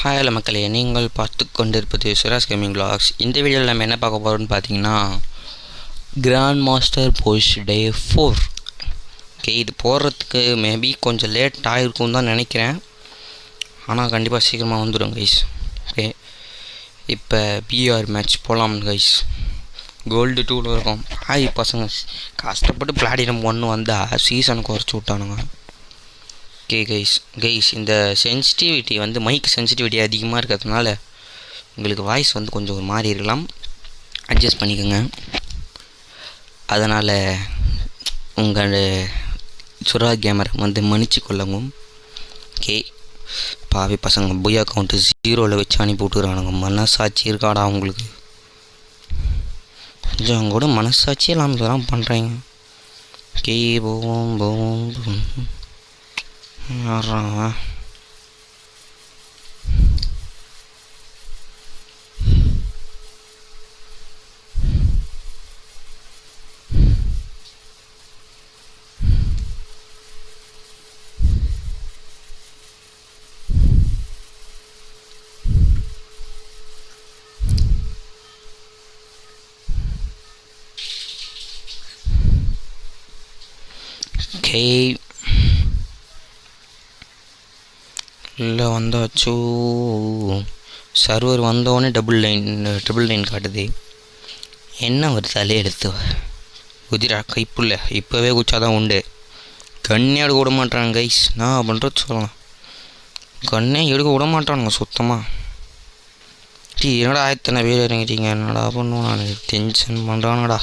Hello மக்களே, நீங்கள் பார்த்து கொண்டிருப்பது சுராஜ் கேமிங் vlogs. இந்த வீடியோவில் நம்ம என்ன பார்க்க போகிறோம்னு பார்த்தீங்கன்னா, கிராண்ட் மாஸ்டர் புஷ் டே 4. ஓகே, இது போடுறதுக்கு மேபி கொஞ்சம் லேட் ஆகிருக்கும்னு தான் நினைக்கிறேன். ஆனால் கண்டிப்பாக சீக்கிரமாக வந்துடும் கைஸ். ஓகே, இப்போ பிஆர் மேட்ச் போகலாம் கைஸ். கோல்டு 2ல் இருக்கும். பசங்க கஷ்டப்பட்டு பிளாட்டினம் 1 வந்தால் சீசன் குறைச்சி விட்டானுங்க. ஓகே கைஸ் இந்த சென்சிட்டிவிட்டி மைக் சென்சிட்டிவிட்டி அதிகமாக இருக்கிறதுனால உங்களுக்கு வாய்ஸ் கொஞ்சம் ஒரு மாதிரி இருக்கலாம், அட்ஜஸ்ட் பண்ணிக்கோங்க. அதனால் உங்கள் சுரா கேமர் மன்னிச்சு கொள்ளுங்க. ஓகே, பாவி பசங்க புய் அக்கௌண்ட்டு 0ல் வச்சு அனுப்பி விட்டுக்கிறானுங்க. மனசாட்சி இருக்காடா உங்களுக்கு? கொஞ்சம் கூட மனசாட்சி இல்லாமல் இதெல்லாம் பண்ணுறீங்க. ஓகே, போவோம் யாரா ஓகே இல்லை வந்தாச்சு. சர்வர் வந்தோடனே டபுள் லைன் காட்டுது. என்ன ஒரு தலையெடுத்து குதிரா கைப்புள்ள இப்போவே குச்சாதான் உண்டு. கண்ணே எடுக்க விட மாட்டாங்க கைஸ். நான் பண்ணுறது சொல்லலாம், கண்ணே எடுக்க விட மாட்டானுங்க சுத்தமாக. என்னடா ஆயத்தனை பேர் இறங்கிட்டீங்க, என்னடா பண்ணுவோம்? நான் டென்ஷன் பண்ணுறானடா.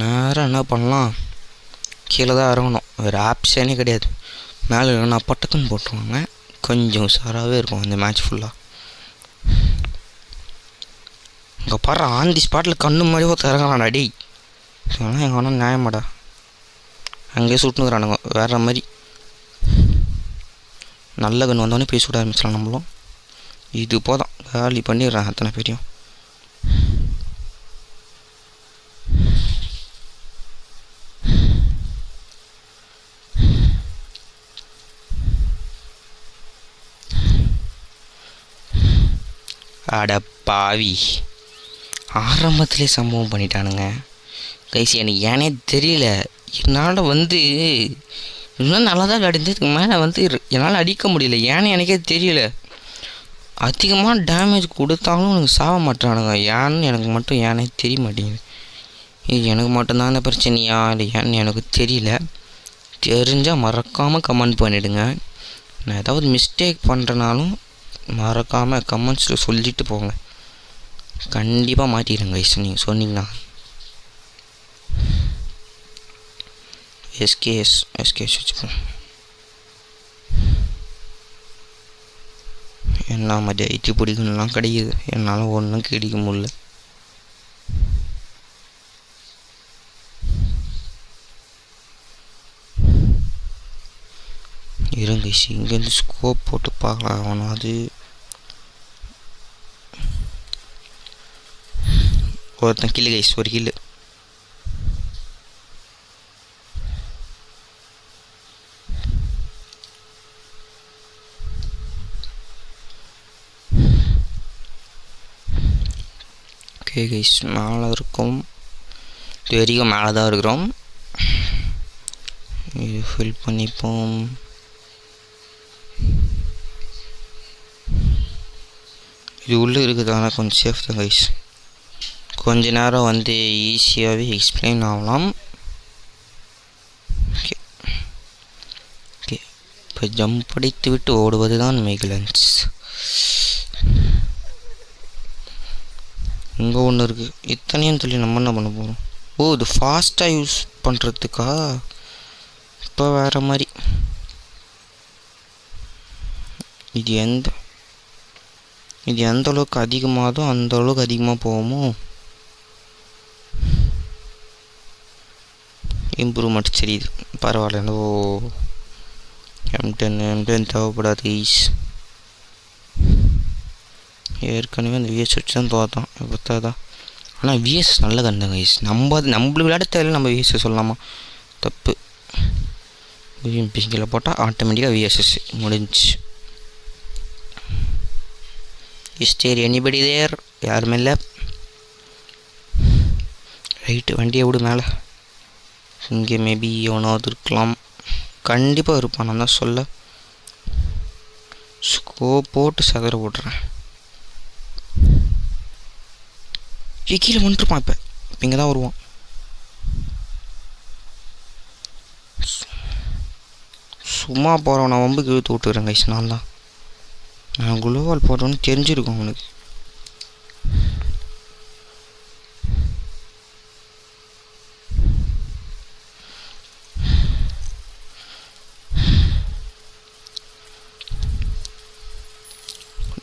நேரம் என்ன பண்ணலாம், கீழே தான் இறங்கணும், வேறு ஆப்ஷனே கிடையாது. மேலே நான் பட்டக்குன்னு போட்டுருவாங்க. கொஞ்சம் உஷாராகவே இருக்கும் அந்த மேட்ச் ஃபுல்லாக. இங்கே பாரு, ஆன் தி ஸ்பாட்டில் கண்ணு மாதிரி ஒருத்தர் இறங்கலாம்டா டேய். ஆனால் எங்கள் அண்ணன் நியாயமாடா, அங்கேயே சுட்டுனுக்குறானுங்க வேறு மாதிரி. நல்ல கன்று வந்தோடனே போய் சுட ஆரம்பிச்சிடலாம் நம்மளும். இது போதும், காலி பண்ணிடுறேன் அத்தனை பேரையும். அட பாவி, ஆரம்பத்திலே சம்பவம் பண்ணிட்டானுங்க கைஸ். எனக்கு ஏனே தெரியல. என்னால் இன்னும் நல்லா தான் அடிஞ்சதுக்கு மேலே என்னால் அடிக்க முடியல. ஏன்னு எனக்கே தெரியல. அதிகமாக டேமேஜ் கொடுத்தாலும் எனக்கு சாக மாட்டானுங்க. ஏன்னு எனக்கு மட்டும் ஏனே தெரிய மாட்டேங்குது. இது எனக்கு மட்டும்தான் அந்த பிரச்சனையா இல்லை ஏன்னு எனக்கு தெரியல. தெரிஞ்சால் மறக்காமல் கமெண்ட் பண்ணிவிடுங்க. நான் ஏதாவது மிஸ்டேக் பண்ணுறனாலும் மறக்காமல் கமெண்ட்ஸில் சொல்லிட்டு போங்க. கண்டிப்பாக மாற்றிடுங்க கைஸ் நீங்கள் சொன்னீங்கன்னா. எஸ்கேஎஸ் வச்சுப்போம். என்ன மதியம் ஐட்டி பிடிக்கணும்லாம் கிடைக்குது, என்னால் ஒன்றும் கிடைக்க முடியல. இருங்க இங்கேருந்து ஸ்கோப் போட்டு பார்க்கலாம். அவனும் அது ஒருத்தன் கில்லு கைஸ், ஒரு கில்லு. ஓகே கைஸ், மேலே இருக்கும். இது வரைக்கும் மேலே தான் இருக்கிறோம். இது ஃபில் பண்ணிப்போம். இது உள்ளே இருக்குது, ஆனால் கொஞ்சம் சேஃப் தான் கைஸ். கொஞ்ச நேரம் ஈஸியாகவே எக்ஸ்பிளைன் ஆகலாம். ஓகே ஓகே, இப்போ ஜம்ப் அடித்து விட்டு ஓடுவது தான் மெய்கிலன்ஸ். இங்கே ஒன்று இருக்குது, இத்தனையும் சொல்லி நம்ம என்ன பண்ண போகிறோம்? ஓ, இது ஃபாஸ்ட்டாக யூஸ் பண்ணுறதுக்கா? இப்போ வேறு மாதிரி. இது எந்த அளவுக்கு அதிகமாகதோ அந்த அளவுக்கு அதிகமாக போகுமோ. இம்ப்ரூவ்மெண்ட் தெரியுது, பரவாயில்ல. ஓ, M10 தேவைப்படாது ஈஸ். ஏற்கனவே அந்த விஎஸ் வச்சு தான் தோத்தான் பார்த்தாதான். ஆனால் விஎஸ் நல்ல கண்ணு கைஸ். நம்மளுக்கு விளையாட தேவையில்லை, நம்ம விஎஸ் சொல்லலாமா? தப்பு. பிங்கில் போட்டால் ஆட்டோமேட்டிக்காக விஎஸ்எஸ் முடிஞ்சிச்சு. Is there anybody there? யாருமே இல்லை. ரைட்டு, வண்டியை விடு மேலே. இங்கே மேபி எவனாவது இருக்கலாம். கண்டிப்பாக இருப்பான், நான் தான் சொல்ல. ஸ்கோப் போட்டு சதற போட்டுறேன். கீழே வந்துட்டுருப்பான். இப்போ இங்கே தான் வருவான். சும்மா போகிறவனை வம்புக்கு இழுத்து விட்டுக்கிறேன் கைஸ். நான் குளோவால் போடுறோன்னு தெரிஞ்சிருக்கும் அவனுக்கு.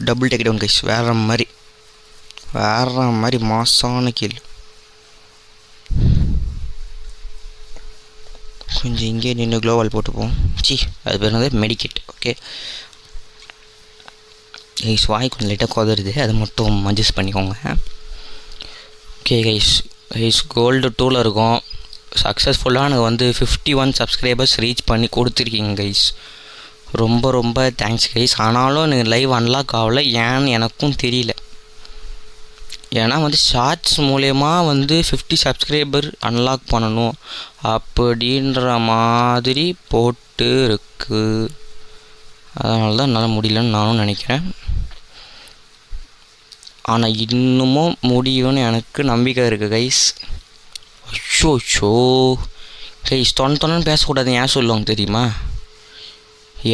Double take down guys. வேற மாதிரி மாசான கீழ். கொஞ்சம் இங்கே நின்று க்ளோவால் போட்டுப்போம். அது பேர் என்னது? மெடிக்கெட். ஓகே கைஸ், வாய் கொஞ்சம் லைட்டாக கொதறுது, அதை மட்டும் அட்ஜஸ்ட் பண்ணிக்கோங்க. ஓகே கைஸ் கோல்டு 2ல் இருக்கும். சக்ஸஸ்ஃபுல்லாக எனக்கு வந்து 51 சப்ஸ்கிரைபர்ஸ் ரீச் பண்ணி கொடுத்துருக்கீங்க கைஸ். ரொம்ப தேங்க்ஸ் கைஸ். ஆனாலும் எனக்கு லைவ் அன்லாக் ஆகலை, ஏன்னு எனக்கும் தெரியல. ஏன்னா வந்து ஷார்ட்ஸ் மூலயமா வந்து 50 சப்ஸ்கிரைபர் அன்லாக் பண்ணணும் அப்படின்ற மாதிரி போட்டு இருக்கு. அதனால தான் என்னால் முடியலன்னு நானும் நினைக்கிறேன். ஆனால் இன்னமும் முடியும்னு எனக்கு நம்பிக்கை இருக்குது கைஸ். அச்சோ கைஸ், தொன்னு பேசக்கூடாது. ஏன் சொல்லுவாங்க தெரியுமா?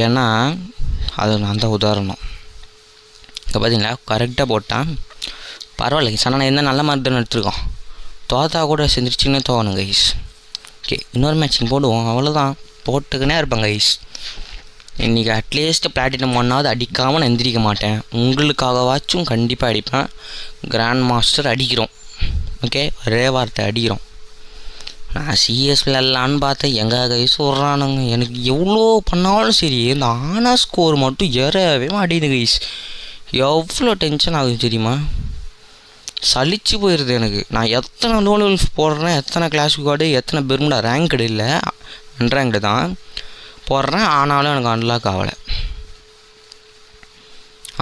ஏன்னா அது நான் தான் உதாரணம். இப்போ பார்த்தீங்களா, கரெக்டாக போட்டான். பரவாயில்ல கைஸ், ஆனால் நான் எந்த நல்ல மாதிரி தான் எடுத்துருக்கோம். தோத்தா கூட செஞ்சிருச்சுன்னு தோணும் கைஸ். ஓகே, இன்னொரு மேட்சிங் போடுவோம், அவ்வளோதான். போட்டுக்கினே இருப்பேன் கைஸ். இன்றைக்கி அட்லீஸ்ட் பிளாட்டினம் 1ஆவது அடிக்காமல் நான் எந்திரிக்க மாட்டேன். உங்களுக்காகவாச்சும் கண்டிப்பாக அடிப்பேன். கிராண்ட் மாஸ்டர் அடிக்கிறோம். ஓகே, ஒரே வார்த்தை அடிக்கிறோம். நான் சிஎஸ் விளாட்லான்னு பார்த்தேன், எங்கள் கைஸ் விட்றானுங்க. எனக்கு எவ்வளோ பண்ணாலும் சரி, இந்த ஆனா ஸ்கோர் மட்டும் ஏறவே மாட்டேங்குது கைஸ். எவ்வளோ டென்ஷன் ஆகுது தெரியுமா? சலிச்சு போயிடுது எனக்கு. நான் எத்தனை லோ லெவல்ஸ் போடுறேன், எத்தனை கிளாஸ் கார்டு, எத்தனை பெர்முடா ரேங்க்டு இல்லை, அன்ரேங்க்டு தான் போடுறேன். ஆனாலும் எனக்கு அன்லாக் ஆகலை.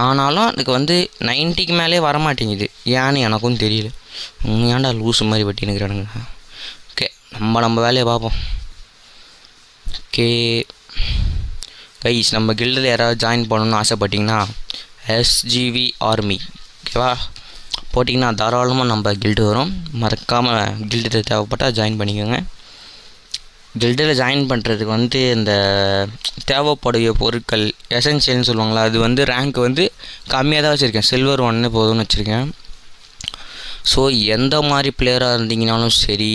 ஆனாலும் எனக்கு வந்து 90க்கு மேலே வரமாட்டேங்குது. ஏன்னு எனக்கும் தெரியல. ஏன்டா லூஸு மாதிரி வெட்டி நிற்கிறானுங்க. ஓகே, நம்ம வேலையை பார்ப்போம். ஓகே கைஸ், நம்ம கில்டில் யாராவது ஜாயின் பண்ணணுன்னு ஆசைப்பட்டிங்கன்னா எஸ்ஜிவி ஆர்மி ஓகேவா போட்டிங்கன்னா தாராளமாக நம்ம கில்டு வரும். மறக்காமல் கில்டில் தேவைப்பட்டால் ஜாயின் பண்ணிக்கோங்க. கில்டில் ஜாயின் பண்ணுறதுக்கு வந்து இந்த தேவைப்படைய பொருட்கள் எசென்ஷியல்னு சொல்லுவாங்களா, அது வந்து ரேங்க் வந்து கம்மியாக தான் வச்சுருக்கேன். சில்வர் 1 போதும்னு வச்சுருக்கேன். ஸோ எந்த மாதிரி பிளேயராக இருந்தீங்கனாலும் சரி,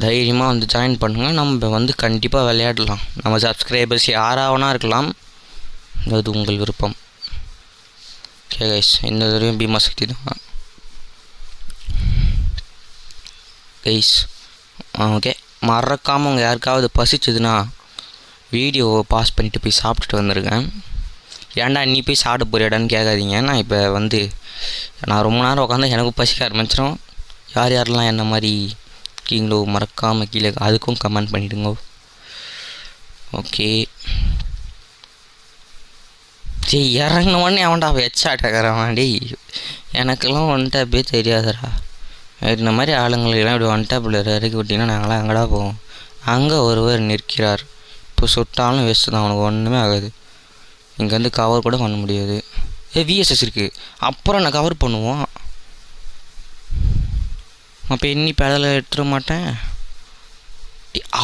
தைரியமாக வந்து ஜாயின் பண்ணுங்கள். நம்ம வந்து கண்டிப்பாக விளையாடலாம். நம்ம சப்ஸ்கிரைபர்ஸ் யாராவனா இருக்கலாம், அது உங்கள் விருப்பம். ஓகே கைஸ், இந்த தடவையும் பீமா சக்தி தான் கைஸ். ஓகே, மறக்காமல் உங்கள் யாருக்காவது பசிச்சதுன்னா வீடியோவை பாஸ் பண்ணிவிட்டு போய் சாப்பிட்டுட்டு வந்துருக்கேன். ஏன்டா நீ போய் சாப்பிட போறியாடான்னு கேட்காதீங்க. நான் இப்போ வந்து நான் ரொம்ப நேரம் உட்காந்து எனக்கு பசிக்க ஆரம்பிச்சிடும். யாரெல்லாம் என்ன மாதிரி இருக்கீங்களோ மறக்காமல் கீழே அதுக்கும் கமெண்ட் பண்ணிவிடுங்க. ஓகே சரி, இறங்கினோடனே அவன்டா ஹெட்ஷாட் டேய், எனக்கெல்லாம் வந்துட்டு அப்படியே தெரியாதுடா. இந்த மாதிரி ஆளுங்களெல்லாம் இப்படி வந்துட்டு அப்படி இறக்கி விட்டிங்கன்னா நாங்களாம் எங்கடா போவோம். அங்கே ஒருவர் நிற்கிறார். இப்போ சுட்டாலும் வேஸ்ட்டு தான், அவனுக்கு ஒன்றுமே ஆகாது. இங்கேருந்து கவர் கூட பண்ண முடியாது. விஎஸ்எஸ் இருக்குது, அப்புறம் நான் கவர் பண்ணுவோம். அப்போ இன்னி பேடலை எடுத்துட மாட்டேன்.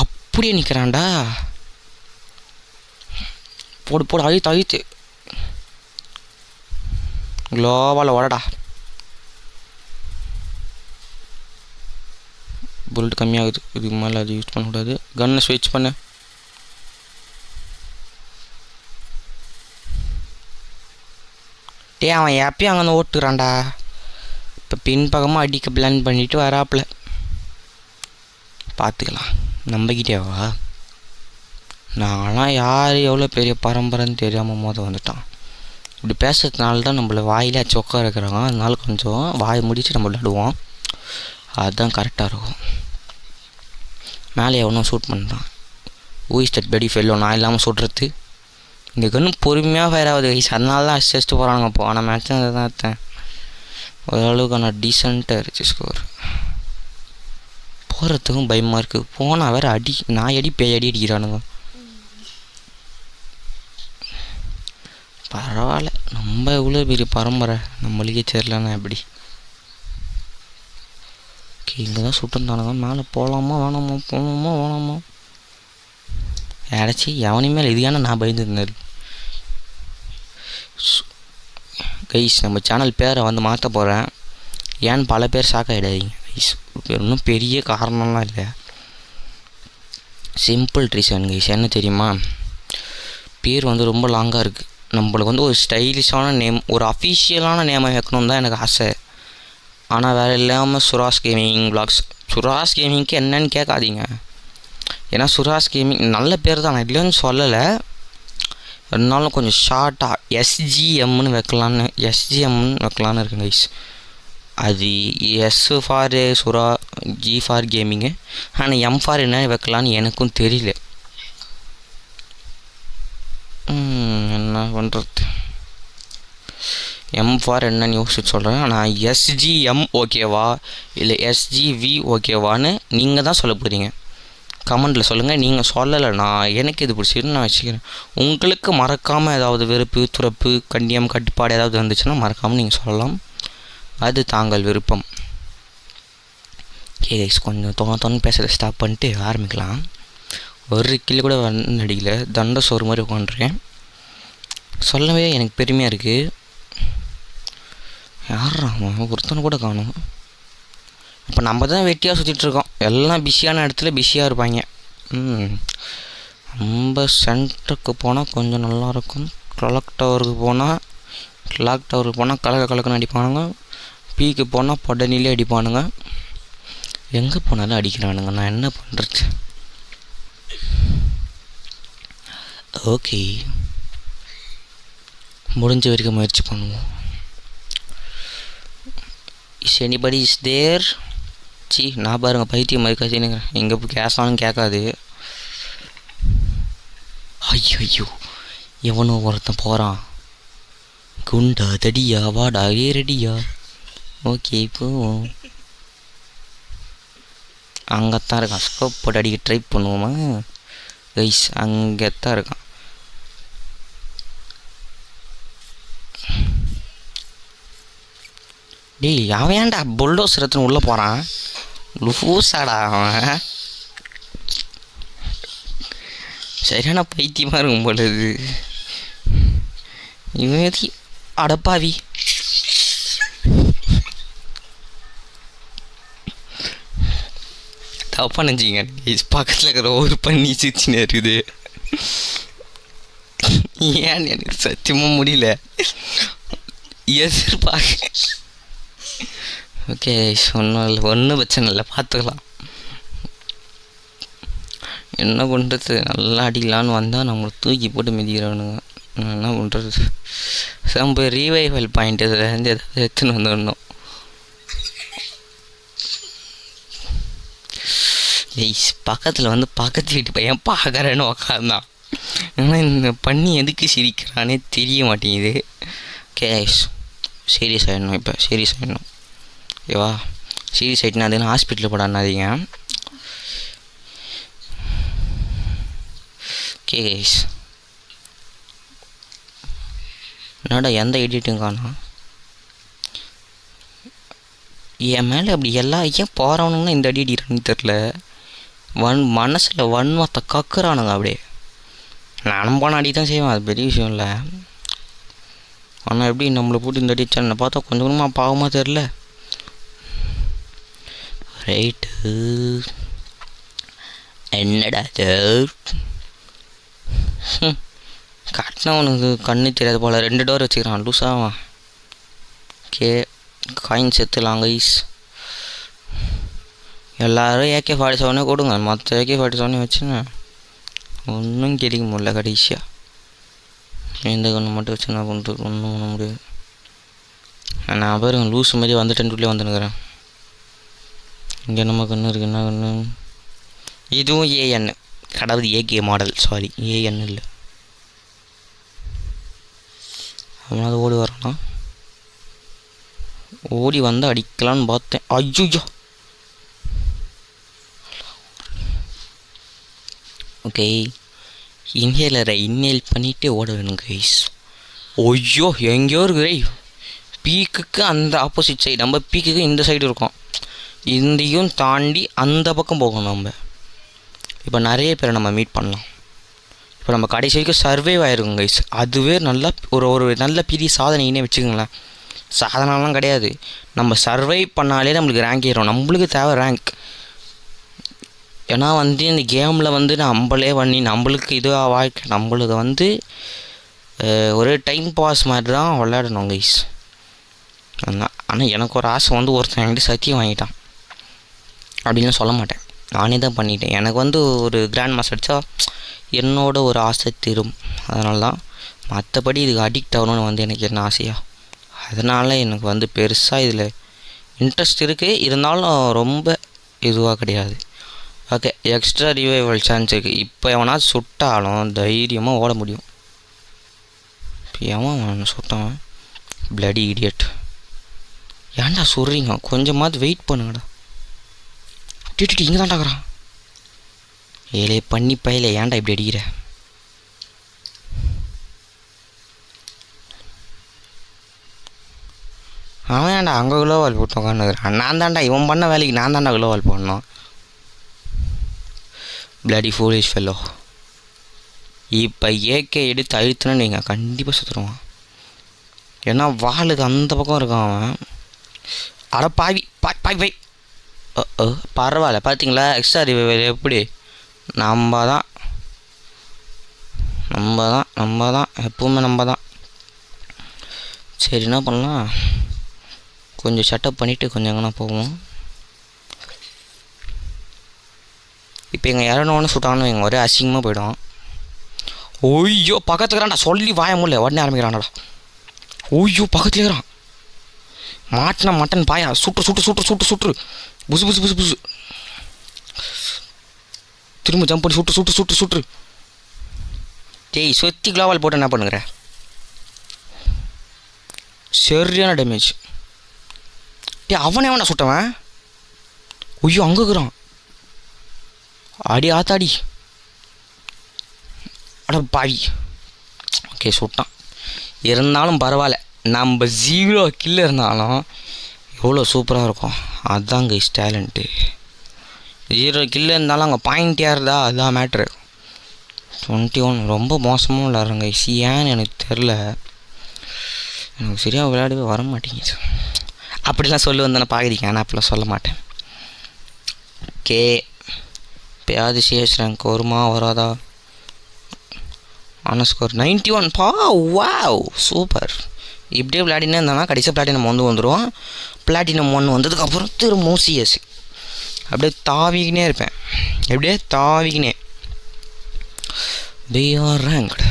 அப்படியே நிற்கிறான்டா. போடு அழித்து குளோவால் ஓடடா. புல்லட் கம்மியாகுது, இதுக்கு மேலே அது யூஸ் பண்ணக்கூடாது. கன்னை ஸ்விட்ச் பண்ணு. அவன் எப்பயும் அங்கே வந்து ஓட்டுறான்டா. இப்போ பின்பக்கமாக அடிக்க பிளான் பண்ணிவிட்டு வராப்புல. பார்த்துக்கலாம். நம்பிக்கிட்டேவா? நான்லாம் யார் எவ்வளோ பெரிய பரம்பரைன்னு தெரியாமல் வந்துட்டான். இப்படி பேசுறதுனால தான் நம்மளை வாயிலே அச்சு உட்கார இருக்கிறாங்க. அதனால கொஞ்சம் வாய் முடிச்சு நம்ம விளையாடுவோம், அதுதான் கரெக்டாக இருக்கும். மேலே எவனோ ஷூட் பண்ணுறான். ஊஇஸ் தட் பெடி ஃபெல்லோ, நான் இல்லாமல் சுடுறது. இங்கே கன்று பொறுமையாக ஃபயர் ஆகுது கைஸ், அதனால தான் அடிச்சுட்டு போகிறானுங்க. போன மேட்ச்சும் அதை தான் எடுத்தேன். ஓரளவுக்கு நான் டீசெண்டாக இருந்துச்சு ஸ்கோர். போகிறதுக்கும் பயமாக இருக்குது. போனால் வேறு அடி நாய் அடி பேய் அடி அடிக்கிறானுங்க. பரவாயில்ல, நம்ம எவ்வளோ பெரிய பரம்பரை, நம்மளுக்கே தெரியலன்னா எப்படி. ஓகே, இங்கே தான் சுட்டுந்தானுங்க. மேலே போகலாமா வேணாமா, போகலாமா வேணாமா. அடைச்சி எவனையும் மேலே இது ஏன்னா நான் பயந்துருந்தேன் கைஸ். நம்ம சேனல் பேரை வந்து மாற்ற போகிறேன். ஏன்னு பல பேர் ஷாக் ஆகிடாதீங்க கைஸ். ஒன்றும் பெரிய காரணம்லாம் இல்லை, சிம்பிள் ரீசன் கைஸ். என்ன தெரியுமா, பேர் வந்து ரொம்ப லாங்காக இருக்குது. நம்மளுக்கு வந்து ஒரு ஸ்டைலிஷான நேம், ஒரு அஃபிஷியலான நேமை வைக்கணும்னு தான் எனக்கு ஆசை. ஆனால் வேறு இல்லாமல் சுராஸ் கேமிங் வ்ளாக்ஸ். சுராஸ் கேமிங்க்கு என்னன்னு கேட்காதீங்க, ஏன்னா சுராஸ் கேமிங் நல்ல பேர் தான், நான் இல்லைன்னு சொல்லலை. இருந்தாலும் கொஞ்சம் ஷார்ட்டாக எஸ்ஜிஎம்னு வைக்கலான்னு இருக்கேன் கைஸ். அது எஸ் ஃபார் சுரா, ஜி ஃபார் கேமிங்கு. ஆனால் எம் ஃபார் என்ன வைக்கலான்னு எனக்கும் தெரியல. என்ன பண்ணுறது, எம் ஃபார் என்னன்னு யோசிச்சு சொல்கிறேன். நான் எஸ்ஜிஎம் ஓகேவா இல்லை எஸ்ஜிவி ஓகேவான்னு நீங்கள் தான் சொல்ல போகிறீங்க. கமெண்டில் சொல்லுங்கள். நீங்கள் சொல்லலை, நான் எனக்கு இது பிடிச்சிருந்து நான் வச்சுக்கிறேன். உங்களுக்கு மறக்காமல் ஏதாவது வெறுப்பு, துறப்பு, கண்ணியம், கட்டுப்பாடு ஏதாவது வந்துச்சுன்னா மறக்காமல் நீங்கள் சொல்லலாம். அது தாங்கள் விருப்பம். ஓகே கைஸ், கொஞ்சம் தோணு பேசுகிறத ஸ்டாப் பண்ணிட்டு ஆரம்பிக்கலாம். ஒரு கிலோ கூட அடிக்கல, தண்டை சோறு மாதிரி உட்காந்துருக்கேன். சொல்லவே எனக்கு பெருமையாக இருக்குது. யாராமா ஒருத்தனை கூட காணும். இப்போ நம்ம தான் வெட்டியாக சுற்றிட்டுருக்கோம். எல்லாம் பிஸியான இடத்துல பிஸியாக இருப்பாங்க. நம்ம சென்டருக்கு போனால் கொஞ்சம் நல்லாயிருக்கும். கிளாக் டவருக்கு போனால் கலக்குன்னு அடிப்பானுங்க. பீக்கு போனால் படனிலே அடிப்பானுங்க. எங்கே போனாலும் அடிக்கிறானுங்க. நான் என்ன பண்ணுறது. ஓகே, முடிஞ்ச வரைக்கும் முயற்சி பண்ணுவோம். Is anybody is there? நான் பாருங்கள் பைத்தியம் மாதிரி கசினுங்கிறேன். எங்கே போய் கேஸாலும் கேட்காது. ஐயோ, எவனோ ஒருத்தன் போகிறான். குண்டா தடியா வாடா ஏ ரெடியா. ஓகே, இப்போ அங்கேத்தான் இருக்கான். ஸ்கோப் போட்டு அடிக்க ட்ரை பண்ணுவோமா கைஸ்? அங்கே தான் இருக்கான். டேய், அவன் ஏன்டா புல்டோஸ் ரத்துன்னு உள்ளே போகிறான்? லூசாடா அவன். சரியான பைத்தியமாக இருக்கும் போலது இவன். அடப்பாவி, தப்பா நினச்சிங்க. பக்கத்தில் இருக்கிற ஒரு பண்ணி சிரிச்சுன்னு இருக்குது. ஏன்னு எனக்கு சத்தியமாக முடியல எதிர்பார்க்க. ஓகே, ஒன்றும் பிரச்சனை இல்லை, பார்த்துக்கலாம். என்ன பண்ணுறது, நல்லா அடிக்கலான்னு வந்தால் நம்மளை தூக்கி போட்டு மிதிக்கிறானுங்க. என்ன பண்ணுறது, சம்ப ரீவைவல் பாயிண்ட் இதுலேருந்து ஏதாவது எடுத்துன்னு வந்துடணும். பக்கத்தில் வந்து பக்கத்து வீட்டு பையன் பார்க்குறேன்னு உக்காந்தான். ஆனால் இந்த பண்ணி எதுக்கு சிரிக்கிறானே தெரிய மாட்டேங்குது. ஓகே, சீரியஸ் ஆகிடணும். இப்போ சீரியஸ் ஆகிடணும். ஓகேவா? சீரியஸ் ஆகிட்டுனா அதுன்னு ஹாஸ்பிட்டலில் போடாதீங்க. ஓகே கைஸ், என்னடா எந்த எடிட்டும் காணோம். என் மேலே அப்படி எல்லாம் ஏன் போகிறவனுங்கன்னா இந்த அடி அடிக்கிறான்னு தெரில. மனசில் வன்மத்தை கக்குறானுங்க அப்படியே. நானும் போன அடி தான் செய்வேன், அது பெரிய விஷயம் இல்லை. ஆனால் எப்படி நம்மளை போட்டு இந்த அடி சேனலை பார்த்தா கொஞ்சம் கொஞ்சமாக பாவமாக தெரில. ரைட்டு, என்னடா கட்டினவனுக்கு கண்ணு தெரியாது போல். 2 டோர் வச்சுக்கிறான் லூஸாவான். ஓகே, காயின் செத்துலாம் கைஸ். எல்லோரும் AK-47 கொடுங்க, மற்ற AK-47 வச்சுன்னு ஒன்றும் கிடைக்க முடியல கடைசியாக. எந்த கண்ணு மட்டும் வச்சு என்ன பண்ணுறது, ஒன்றும் பண்ண முடியாது. நான் பாருங்க லூஸ் மாதிரி வந்துட்டேன்ட்டுள்ளே வந்துனுக்கிறேன். இங்கே நம்ம கண்ணு இருக்குது. என்ன கண்ணு இதுவும் AN, கடவுள் AK மாடல். சாரி, AN இல்லை. அவனாவது ஓடி வரானா? ஓடி வந்து அடிக்கலான்னு பார்த்தேன். ஐயோ! ஓகே, இன்ஹேலரை இன்னேல் பண்ணிவிட்டு ஓட வேணும் கைஸ். ஐயோ, எங்கேயோ இருக்குது பீக்குக்கு அந்த ஆப்போசிட் சைடு. நம்ம பீக்குக்கு இந்த சைடு இருக்கோம். இந்தையும் தாண்டி அந்த பக்கம் போகணும் நம்ம. இப்போ நிறைய பேரை நம்ம மீட் பண்ணலாம். இப்போ நம்ம கடைசி வரைக்கும் சர்வைவ் ஆகிருக்கும் கைஸ். அதுவே நல்லா ஒரு நல்ல பெரிய சாதனைன்னே வச்சுக்கோங்களேன். சாதனைலாம் கிடையாது, நம்ம சர்வைவ் பண்ணாலே நம்மளுக்கு ரேங்க் ஏறும். நம்மளுக்கு தேவை ரேங்க். ஏன்னா வந்து இந்த கேமில் வந்து நம்மளே பண்ணி நம்மளுக்கு இதுவாக வாழ்க்கை. நம்மளுக்கு வந்து ஒரு டைம் பாஸ் மாதிரி தான் விளையாடணும் கைஸ். ஆனால் எனக்கு ஒரு ஆசை வந்து ஒருத்தன் என்கிட்ட சத்தியம் வாங்கிட்டான் அப்படின்னு சொல்ல மாட்டேன், நானே தான் பண்ணிட்டேன். எனக்கு வந்து ஒரு கிராண்ட் மாஸ்டர் அடித்தா என்னோட ஒரு ஆசை தீரும். அதனால தான். மற்றபடி இதுக்கு அடிக்ட் ஆகணும்னு வந்து எனக்கு என்ன ஆசையா, அதனால் எனக்கு வந்து பெருசாக இதில் இன்ட்ரெஸ்ட் இருக்குது. இருந்தாலும் ரொம்ப இதுவாக கிடையாது. ஓகே, எக்ஸ்ட்ரா ரிவைவல் சான்ஸ் இருக்குது. இப்போ எவனா சுட்டாலும் தைரியமாக ஓட முடியும். இப்போ எவன் சுட்டான்? Bloody idiot. ஏன்டா சொல்கிறீங்க? கொஞ்சமாவது வெயிட் பண்ணுங்கடா. டிட்டு இங்கே தான்டாக்குறான். ஏலே பண்ணி பையில ஏன்டா இப்படி அடிக்கிற? அவன் ஏன்டா அங்கே குளோவால் போட்டு உட்காந்துக்கிறான்? நான் தான்டா இவன் பண்ண வேலைக்கு நான் தான்டா குளோவால் போடணும். Bloody foolish fellow. இப்போ ஏகே எடுத்து அழுத்துனு நீங்கள் கண்டிப்பாக சுற்றுருவான். ஏன்னா வாளுக்கு அந்த பக்கம் இருக்கான் அவன். அட பாவி பாய் பாய். பரவாயில்ல, பார்த்தீங்களா எக்ஸ்ட்ரா ரிவைவல் எப்படி? நம்ம தான் எப்பவுமே நம்ம தான். சரி, என்ன பண்ணலாம், கொஞ்சம் செட்டப் பண்ணிவிட்டு கொஞ்சம் எங்கன்னா போவோம். இப்போ எங்கள் இறனோன்னு சுட்டானு எங்கள் ஒரே அசிங்கமாக போயிடும். ஓய்யோ, பக்கத்துக்குறான்டா, சொல்லி வாய முடியல உடனே ஆரம்பிக்கிறான்டா. ஓய்யோ, பக்கத்துல இருக்கிறான். மாட்டினா மட்டன் பாயா. சுட்டு புசு புசு புசு புசு. திரும்ப ஜம்ப் பண்ணி சுட்டு. டேய், சொத்தி கிளாவால் போட்டு என்ன பண்ணுங்கிற? சரியான டேமேஜ். டே, அவனே சுட்டவன். ஐயோ, அங்கே இருக்கிறான். அடி ஆத்தாடி. அட பாவி. ஓகே, சுட்டான். இருந்தாலும் பரவாயில்ல, நம்ம 0 கில் இருந்தாலும் எவ்வளோ சூப்பராக இருக்கும். அதுதான் கைஸ் டேலண்ட்டு. 0 கில் இருந்தாலும் அங்கே பாயிண்ட் ஏறுதா, அதுதான் மேட்ரு. 21 ரொம்ப மோசமாக விளாட்றாங்க கைஸ். ஏன்னு எனக்கு தெரில, எனக்கு சரியாக விளையாடவே வர மாட்டேங்குது. அப்படிலாம் சொல்லி வந்தேன்னா பார்க்குறீங்க, ஆனால் அப்படிலாம் சொல்ல மாட்டேன். ஓகே, இப்போயாவது சிஎஸ் ரேங்க் வருமா வராதா? ஆனால் ஸ்கோர் 91. Wow, super. இப்படியே பிளாட்டினம் இருந்தானா கடைசியாக பிளாட்டினம் வந்துடுவான். பிளாட்டினம் 1 வந்ததுக்கப்புறம் திரும்பவும் சிஎஸ் அப்படியே தாவிக்கினே இருப்பேன். எப்படியே தாவிக்கினே. they are ranked.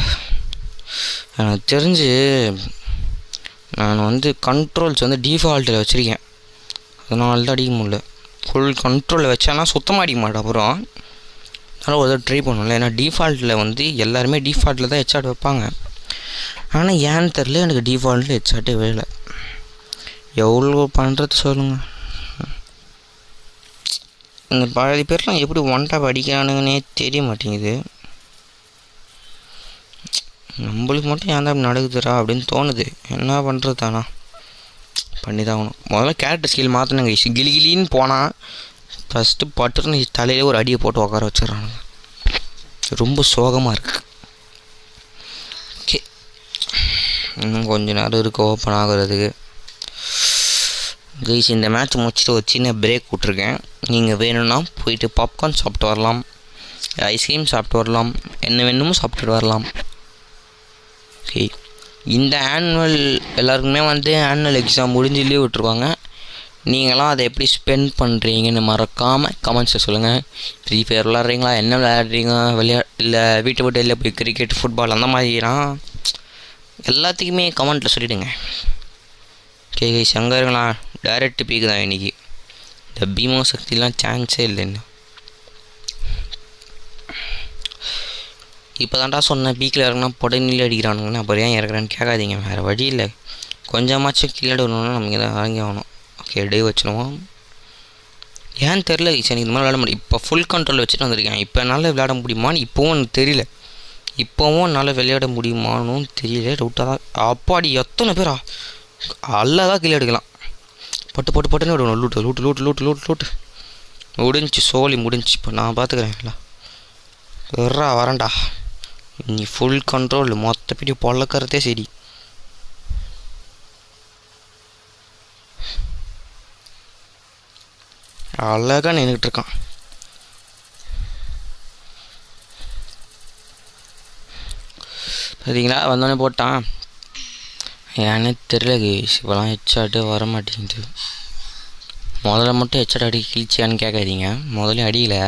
எனக்கு தெரிஞ்சு நான் வந்து கண்ட்ரோல்ஸ் வந்து டிஃபால்ட்டில் வச்சுருக்கேன், அதனால தான் அடிக்க முடியல. ஃபுல் கண்ட்ரோலில் வச்சானா சுத்தமாக அடிக்க மாட்டேன். அப்புறம் அதனால் ஒரு ட்ரை பண்ணல. ஏன்னா டிஃபால்ட்டில் வந்து எல்லாருமே டிஃபால்ட்டில் தான் ஹெட்ஷாட் வைப்பாங்க. ஆனால் ஏன்னு தெரில, எனக்கு டிஃபால்ட்டில் ஹெட்ஷாட்டே வேலை. எவ்வளோ பண்ணுறது சொல்லுங்கள். இந்த பாதி பேர்லாம் எப்படி ஒன் டாப் அடிக்கிறானுங்கன்னே தெரிய மாட்டேங்குது. நம்மளுக்கு மட்டும் ஏன் தான் நடக்குதுடா அப்படின்னு தோணுது. என்ன பண்ணுறது தானா, பண்ணி தான் ஆகணும். முதல்ல கேரக்டர் ஸ்கில் மாற்றினாங்க. கிளின்னு போனால் ஃபஸ்ட்டு பட்டுன்னு தலையிலே ஒரு அடியை போட்டு உட்கார வச்சிடறானுங்க. ரொம்ப சோகமாக இருக்குது. ஓகே, இன்னும் கொஞ்சம் நேரம் இருக்குது ஓப்பன் ஆகுறதுக்கு. கைஸ், இந்த மேட்ச் முடிச்சுட்டு ஒரு சின்ன பிரேக் விட்ருக்கேன். நீங்கள் வேணும்னா போயிட்டு பாப்கார்ன் சாப்பிட்டு வரலாம், ஐஸ்கிரீம் சாப்பிட்டு வரலாம், என்ன வேணுமோ சாப்பிட்டுட்டு வரலாம். ஓகே, இந்த ஆனுவல் எல்லாருக்குமே வந்து ஆனுவல் எக்ஸாம் முடிஞ்சு லீவ் விட்ருவாங்க. நீங்களாம் அதை எப்படி ஸ்பெண்ட் பண்ணுறீங்கன்னு மறக்காமல் கமெண்ட்ஸில் சொல்லுங்கள். ஃப்ரீ ஃபயர் விளாட்றீங்களா, என்ன விளையாடுறீங்க, இல்லை வீட்டை விட்டு வெளில போய் கிரிக்கெட் ஃபுட்பால் அந்த மாதிரிலாம் எல்லாத்துக்குமே கமெண்ட்டில் சொல்லிவிடுங்க. ஓகே கைஸ், அங்கே இருக்கலாம். டைரக்ட் பீக்கு தான் இன்றைக்கி. இந்த பீமோ சக்திலாம் சான்ஸே இல்லை இன்னும். இப்போ தான்டா சொன்னேன் பீக்கில் இறங்கினா புடனில் அடிக்கிறானுங்கன்னு, அப்புறம் ஏன் இறக்குறான்னு கேட்காதீங்க. வேறு வழி இல்லை, கொஞ்சமாச்சும் கீழே விடணுன்னா நம்ம இங்கே தான் இறங்கி ஆகணும். ஓகே டே வச்சுருவோம். ஏன்னு தெரில சரி இது மாதிரி விளையாட முடியும். இப்போ ஃபுல் கண்ட்ரோல் வச்சுட்டு வந்திருக்கேன். இப்போ என்னால் விளையாட முடியுமான்னு இப்போவும் எனக்கு தெரியல. இப்போவும் என்னால் விளையாட முடியுமான்னு தெரியல, டவுட்டாக தான். அப்பாடி எத்தனை பேரா அல்லதான் கீழே எடுக்கலாம். பட்டு பட்டு பட்டுன்னு விடணும். Loot loot loot loot loot loot முடிஞ்சு, சோழி முடிஞ்சு. இப்போ நான் பார்த்துக்கிறேன் இல்லை வரேன்டா. நீ ஃபுல் கண்ட்ரோல் மொத்த பிடி பொழக்கிறதே சரி. அழகாக நின்றுட்டு இருக்கான். பார்த்தீங்களா வந்தோடனே போட்டான். ஏன்னே தெரியல கேஸ், இப்போலாம் ஹெச்சாட்டு வர மாட்டேங்குது. முதல்ல மட்டும் ஹெச்சாட் அடி கிழிச்சியான்னு கேட்காதீங்க, முதல்ல அடியில்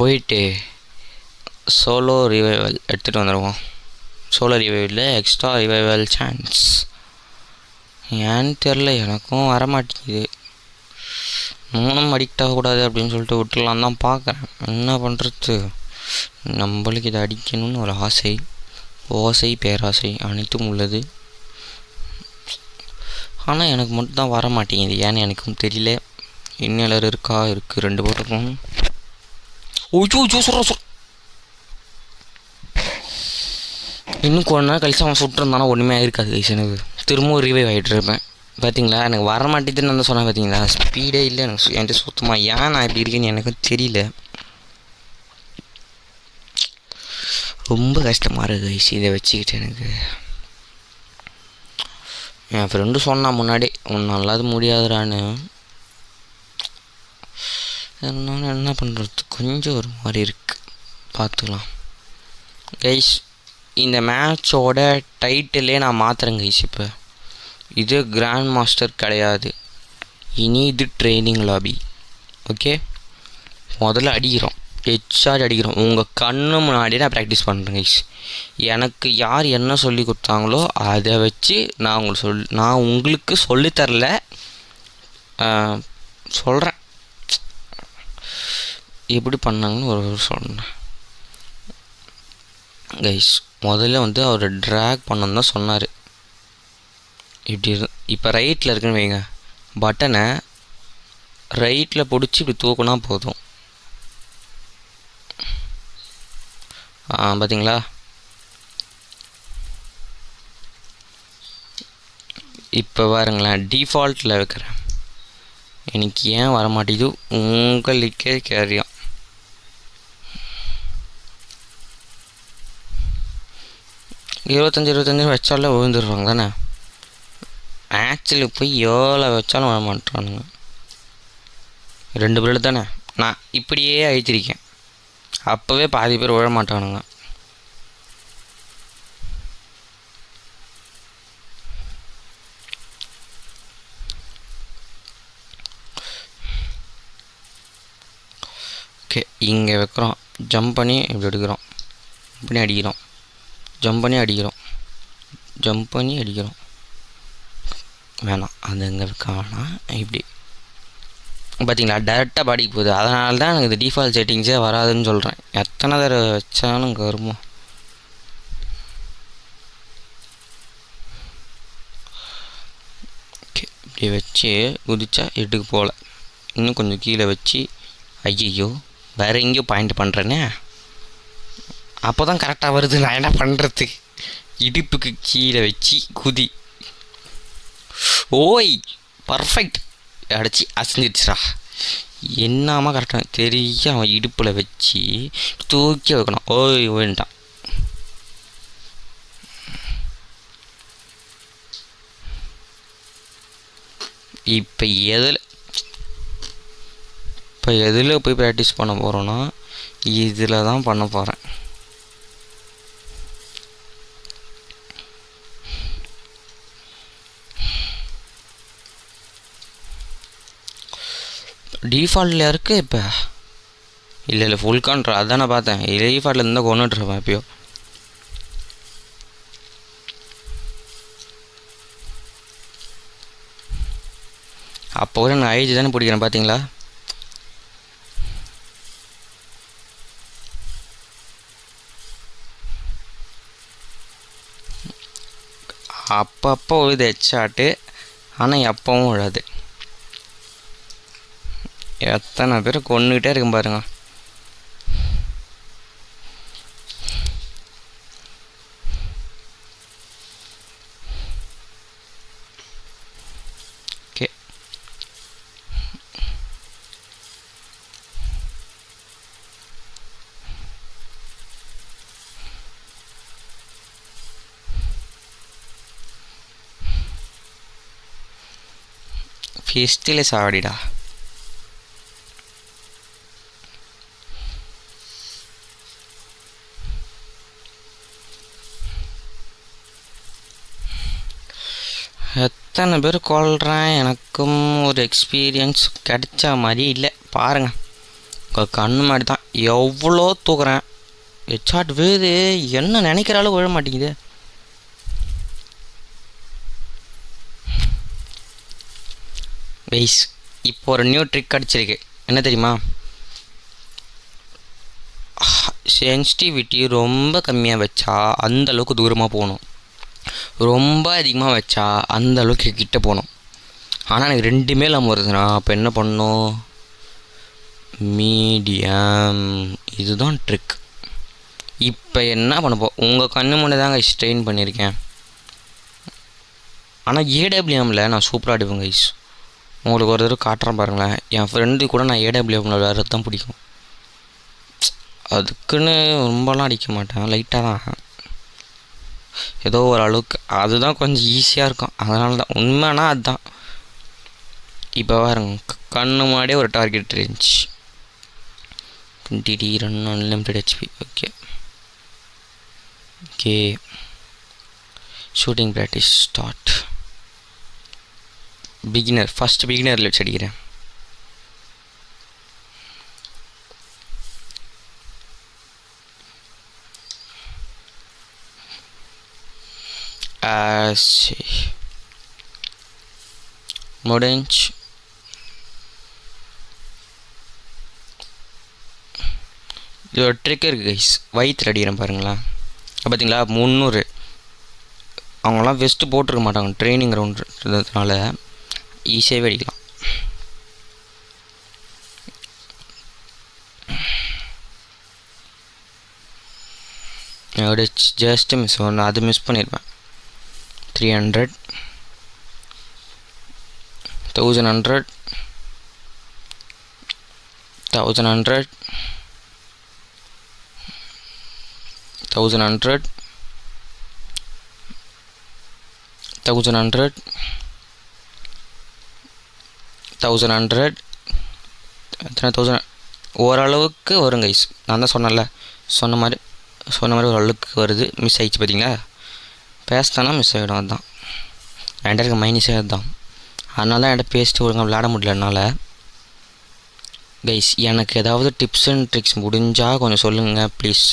போயிட்டு சோலோ ரிவைவல் எடுத்துகிட்டு வந்துடுவோம். சோலோ ரிவைவலில் எக்ஸ்ட்ரா ரிவைவல் சான்ஸ். ஏன்னு தெரில எனக்கும் வரமாட்டேங்குது. மூணும் அடிக்ட் ஆகக்கூடாது அப்படின்னு சொல்லிட்டு விட்டுலாம் தான் பார்க்குறேன். என்ன பண்ணுறது, நம்மளுக்கு இதை அடிக்கணும்னு ஒரு ஆசை, ஓசை பேராசை அனைத்தும் உள்ளது. ஆனால் எனக்கு மட்டும் தான் வர மாட்டேங்குது, ஏன்னு எனக்கும் தெரியல. இன்னலர் இருக்குது 2 பேருக்கும். இன்னும் கொஞ்ச நாள் கழிச்சு அவன் சுட்டுருந்தானா ஒன்றுமே இருக்காது கைஸ். எனக்கு திரும்பவும் ரிவைவ் ஆகிட்டு இருப்பேன். பார்த்தீங்களா எனக்கு வர மாட்டேதுன்னு வந்து சொன்னேன். பார்த்தீங்களா ஸ்பீடே இல்லை எனக்கு என்கிட்ட சுத்தமாக. ஏன் நான் இப்படி இருக்கேன்னு எனக்கும் தெரியல. ரொம்ப கஷ்டமாக இருக்குது கைஸ் இதை வச்சுக்கிட்டு. எனக்கு என் ஃப்ரெண்டு சொன்னான் முன்னாடி, உன் நல்லாது முடியாதுடான்னு. அதனால என்ன பண்ணுறது, கொஞ்சம் ஒரு மாதிரி இருக்குது. பார்த்துக்கலாம் கைஸ். இந்த மேட்சோட டைட்டிலே நான் மாற்றுறேன் கைஸ். இப்போ இது கிராண்ட் மாஸ்டர் கிடையாது, இனி இது ட்ரைனிங் லாபி. ஓகே, முதல்ல அடிக்கிறோம், ஹெட்ஷாட் அடிக்கிறோம். உங்கள் கண்ணு முன்னாடியே நான் ப்ராக்டிஸ் பண்ணுறேன் கைஸ். எனக்கு யார் என்ன சொல்லி கொடுத்தாங்களோ அதை வச்சு நான் உங்களுக்கு சொல்லித்தரல, சொல்கிறேன் எப்படி பண்ணாங்கன்னு ஒரு சொன்னேன் கைஸ். முதல்ல வந்து அவர் ட்ராக் பண்ணணும் தான் சொன்னார். இப்படி இப்போ ரைட்டில் இருக்குன்னு வைங்க, பட்டனை ரைட்டில் பிடிச்சி இப்படி தூக்குனா போதும். பார்த்தீங்களா, இப்போ பாருங்களேன் டிஃபால்ட்டில் வைக்கிறேன். எனக்கு ஏன் வர மாட்டேங்குது உங்களுக்கே கேரியம். இருபத்தஞ்சு வச்சாலே விழுந்துருவாங்க தானே. ஆக்சுவலி போய் எவ்வளோ வச்சாலும் வர மாட்டானுங்க. 2 பேர் தானே நான் இப்படியே அழித்திருக்கேன், அப்போவே பாதி பேர் விழ மாட்டானுங்க. ஓகே, இங்கே வைக்கிறோம், ஜம்ப் பண்ணி இப்படி எடுக்கிறோம், இப்படி அடிக்கிறோம், ஜம்ப் பண்ணி அடிக்கிறோம், ஜம்ப் பண்ணி அடிக்கிறோம். வேணாம், அது எங்கே வைக்கானா இப்படி. பார்த்தீங்களா டேரெக்டாக பாடிக்கு போகுது. அதனால தான் எனக்கு இது டிஃபால்ட் செட்டிங்ஸே வராதுன்னு சொல்கிறேன். எத்தனை தடவை வச்சாலும் வருமோ. ஓகே, இப்படி வச்சு குதிச்சா எட்டுக்கு போகல, இன்னும் கொஞ்சம் கீழே வச்சு. ஐயோ வேறு எங்கேயோ பாயிண்ட் பண்ணுறேனே, அப்போ தான் கரெக்டாக வருது. நான் என்ன பண்ணுறது, இடுப்புக்கு கீழே வச்சு குதி. ஓய் பர்ஃபெக்ட், அடிச்சு அசைஞ்சிடுச்சுரா. என்னாமல் கரெக்டாக தெரிய அவன் இடுப்பில் வச்சு தூக்கி வைக்கணும். ஓய் வேண்டாம். இப்போ எதில் போய் ப்ராக்டிஸ் பண்ண போகிறோன்னா இதில் தான் பண்ண போகிறேன். டிஃபால்ட்டில் இருக்குது இப்போ. இல்லை ஃபுல் கண்ட்ரோல் அதான் நான் பார்த்தேன். டிஃபால்ட்டில் இருந்தால் கொண்டுட்ருப்பேன் எப்பயோ. அப்போ கூட நான் ஐஜி தானே பிடிக்கிறேன். பார்த்தீங்களா அப்பப்போ விழுது ஹெட்ஷாட்டு, ஆனால் எப்பவும் விழாது. எத்தனை பேர் கொண்டுகிட்டே இருக்கும் பாருங்க. ஓகே, ஃபிஸ்டில் சாவடிடா. எத்தனை பேர் கொள்கிறேன், எனக்கும் ஒரு எக்ஸ்பீரியன்ஸ் கிடைச்ச மாதிரி இல்லை. பாருங்கள், உங்கள் கண்ணு மாதிரி தான் எவ்வளோ தூக்குறேன். ஹெட்ஷாட் விழுது, என்ன நினைக்கிற அளவு விழ மாட்டேங்குது. வைஸ் இப்போ ஒரு நியூ ட்ரிக் அடிச்சிருக்கு, என்ன தெரியுமா? சென்சிட்டிவிட்டி ரொம்ப கம்மியாக வச்சா அந்தளவுக்கு தூரமாக போகணும், ரொம்ப அதிகமாக வச்சா அந்த அளவுக்கு கிட்ட போகணும். ஆனால் எனக்கு ரெண்டுமே இல்லாமல் வருதுண்ணா. அப்போ என்ன பண்ணணும்? மீடியம், இதுதான் ட்ரிக். இப்போ என்ன பண்ணப்போ, உங்கள் கண்ணு முன்னே தாங்க ஸ்ட்ரெயின் பண்ணியிருக்கேன். ஆனால் ஏடபிள்யூஎம்மில் நான் சூப்பராக அடிப்பேன் கைஸ். உங்களுக்கு ஒரு தடவை காட்டுறேன் பாருங்களேன். என் ஃப்ரெண்டு கூட நான் ஏடபிள்யூஎம்மில் விளையாடுறது தான் பிடிக்கும். அதுக்குன்னு ரொம்பலாம் அடிக்க மாட்டேன், லைட்டாக தான், ஏதோ ஒரு அளவுக்கு. அதுதான் கொஞ்சம் ஈஸியாக இருக்கும், அதனால தான். உண்மைனா அதுதான். இப்போ பாருங்க, கண்ணு முன்னாடியே ஒரு target range 20 run unlimited HP. Okay okay, shooting practice start. Beginner, first பிகினரில் வச்சு அடிக்கிறேன். முடிஞ்சு. இது ஒரு ட்ரிக் இருக்குது கைஸ், வயிற்று அடிக்கிறேன் பாருங்களேன். பார்த்தீங்களா, 300. அவங்களாம் வெஸ்ட்டு போட்டிருக்க மாட்டாங்க, ட்ரைனிங் கிரவுண்டுனால ஈஸியாகவே அடிக்கலாம். ஜஸ்ட்டு மிஸ் ஒன்று, அது மிஸ் பண்ணியிருப்பேன். 300, 1100, 1100, 1100, 1100, 1100. எத்தனை 1000? ஓரளவுக்கு வரும் கைஸ். நான் தான் சொன்னேன்ல, சொன்ன மாதிரி ஒரு அளவுக்கு வருது. மிஸ் ஆகிடுச்சு பார்த்தீங்களா? பேசினா மிஸ் ஆகிடும், அதுதான் என்கிட்ட இருக்க மைனஸே அதுதான். அதனால தான் என்கிட்ட பேசிட்டு ஒழுங்காக விளையாட முடியல என்னால். கைஸ், எனக்கு ஏதாவது டிப்ஸ் அண்ட் ட்ரிக்ஸ் முடிஞ்சால் கொஞ்சம் சொல்லுங்கள் ப்ளீஸ்.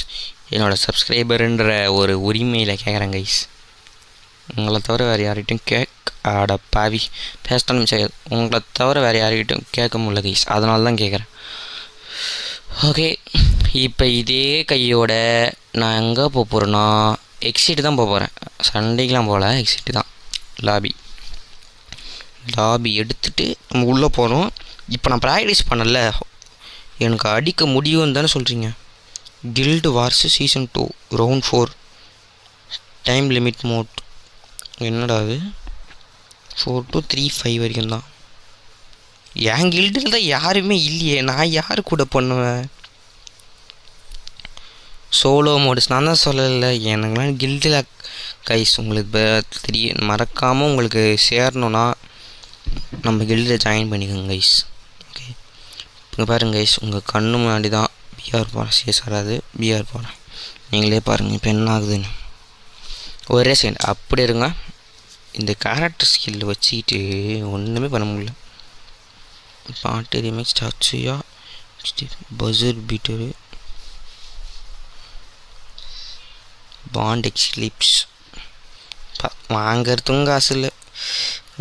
என்னோடய சப்ஸ்கிரைபருன்ற ஒரு உரிமையில் கேட்குறேன் கைஸ். உங்களை தவிர வேறு யார்கிட்டையும் ஆட பாவி பேசினாலும் மிஸ் ஆகாது. உங்களை தவிர வேறு யார்கிட்டையும் கேட்க முடியல கைஸ், அதனால தான் கேட்குறேன். ஓகே, இப்போ இதே கையோட நான் எங்கே போக போகிறேன்னா, எக்ஸிட்டு தான் போக போகிறேன். சண்டைக்கெலாம் போகல, எக்ஸிட்டு தான். லாபி எடுத்துகிட்டு நம்ம உள்ளே போகிறோம். இப்போ நான் ப்ராக்டிஸ் பண்ணல, எனக்கு அடிக்க முடியும்னு தானே சொல்கிறீங்க. Guild wars season 2 round 4 time limit mode. என்னடா அது? 4 to 3 5 வரைக்கும் தான். என் கில்டில் தான் யாருமே இல்லையே, நான் யார் கூட பண்ணுவேன்? சோலோ மோட்ஸ் நான் தான் சொல்லலை. எனக்குலாம் கில்டில் கைஸ் உங்களுக்கு தெரியும். மறக்காமல் உங்களுக்கு சேரணுன்னா நம்ம கில்டில் ஜாயின் பண்ணிக்கோங்க கைஸ். ஓகே, இப்போ பாருங்கள் கைஸ், உங்கள் கண்ணு முன்னாடி தான் பிஆர் போகிறேன். சிஎஸ் வராது, பிஆர் போகிறேன். நீங்களே பாருங்கள் இப்போ என்ன ஆகுதுன்னு. ஒரே செகண்ட் அப்படி இருங்க. இந்த கேரக்டர் ஸ்கில் வச்சுக்கிட்டு ஒன்றுமே பண்ண முடியல. பாட்டு ரீமேக் ஸ்டாச்சுயா பஸர் பீட்டரு பாண்ட் எக்ஸ்லிப்ஸ் வாங்கிறதுக்கும் காசு இல்லை.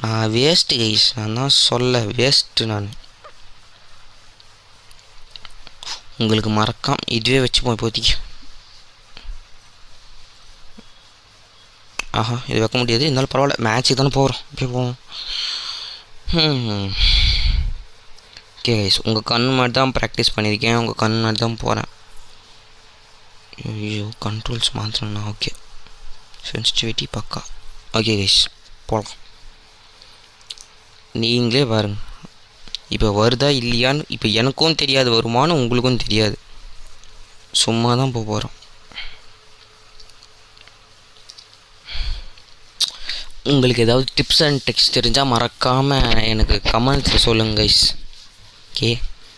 நான் வேஸ்ட்டு கைஸ், நான் தான் சொல்ல வேஸ்ட்டு. நான் உங்களுக்கு மறக்காம இதுவே வச்சுப்போம் இப்போதைக்கு. ஆஹா இது வைக்க முடியாது, இருந்தாலும் பரவாயில்ல, மேட்ச்சுக்கு தானே போகிறோம், அப்படியே போவோம். ஓகே கைஸ், உங்கள் கண் மாதிரி தான் ப்ராக்டிஸ் பண்ணியிருக்கேன், உங்கள் கண் மாதிரி தான் போகிறேன். ஐயோ கண்ட்ரோல்ஸ் மாற்றணும்ண்ணா. ஓகே சென்சிட்டிவிட்டி பக்கா. ஓகே கைஸ் போகலாம். நீங்களே பாருங்க இப்போ வருதா இல்லையான்னு. இப்போ எனக்கும் தெரியாது வருமானு, உங்களுக்கும் தெரியாது, சும்மா தான் போக போகிறோம். உங்களுக்கு ஏதாவது டிப்ஸ் அண்ட் ட்ரிக்ஸ் தெரிஞ்சால் மறக்காமல் எனக்கு கமெண்ட்ஸில் சொல்லுங்கள் கைஸ். ஓகே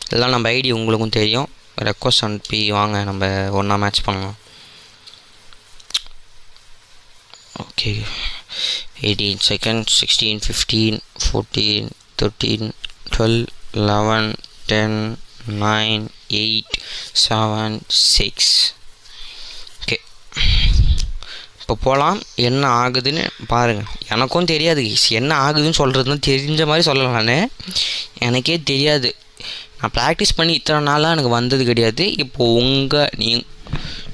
இதெல்லாம் நம்ம ஐடி உங்களுக்கும் தெரியும், ரெக்வஸ்ட் அனுப்பி வாங்க, நம்ம ஒன்றா மேட்ச் பண்ணலாம். Okay 18 seconds, 16, 15, 14, 13, 12, 11, 10, 9, 8, 7, 6. ஓகே இப்போ போகலாம். என்ன ஆகுதுன்னு பாருங்கள். எனக்கும் தெரியாது என்ன ஆகுதுன்னு சொல்கிறதுன்னு தெரிஞ்ச மாதிரி சொல்லலாம். நான் எனக்கே தெரியாது, நான் ப்ராக்டிஸ் பண்ணி இத்தனை நாளாக எனக்கு வந்தது கிடையாது. இப்போது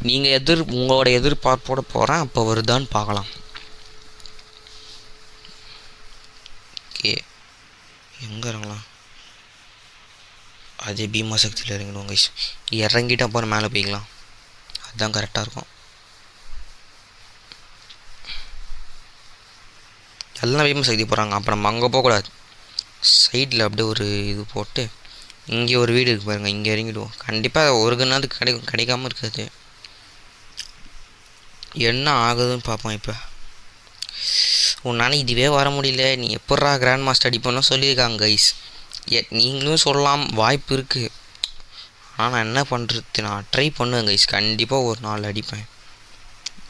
நீங்கள் உங்களோட எதிர்பார்ப்போடு போகிறேன், அப்போ வருதான்னு பார்க்கலாம். ஓகே எங்கே இறங்கலாம்? அதே பீமா சக்தியில் இறங்கிடுவோம் கைஸ். இறங்கிட்டு அப்புறம் மேலே போய்க்கலாம், அதுதான் கரெக்டாக இருக்கும். எல்லாம் பீமா சக்தி போகிறாங்க, அப்புறம் நம்ம அங்கே போகக்கூடாது. சைடில் அப்படியே ஒரு இது போட்டு இங்கே ஒரு வீடு இருக்குது பாருங்கள், இங்கே இறங்கிடுவோம். கண்டிப்பாக ஒரு கண்ணாது கிடைக்காம இருக்காது. என்ன ஆகுதுன்னு பார்ப்போம். இப்போ உன்னால் இதுவே வர முடியல, நீ எப்பட்றா கிராண்ட் மாஸ்டர் அடிப்போன்னு சொல்லியிருக்காங்க கைஸ். நீங்களும் சொல்லலாம், வாய்ப்பு இருக்குது. ஆனால் நான் என்ன பண்ணுறது, நான் ட்ரை பண்ணுவேன் கைஸ், கண்டிப்பாக ஒரு நாள் அடிப்பேன்,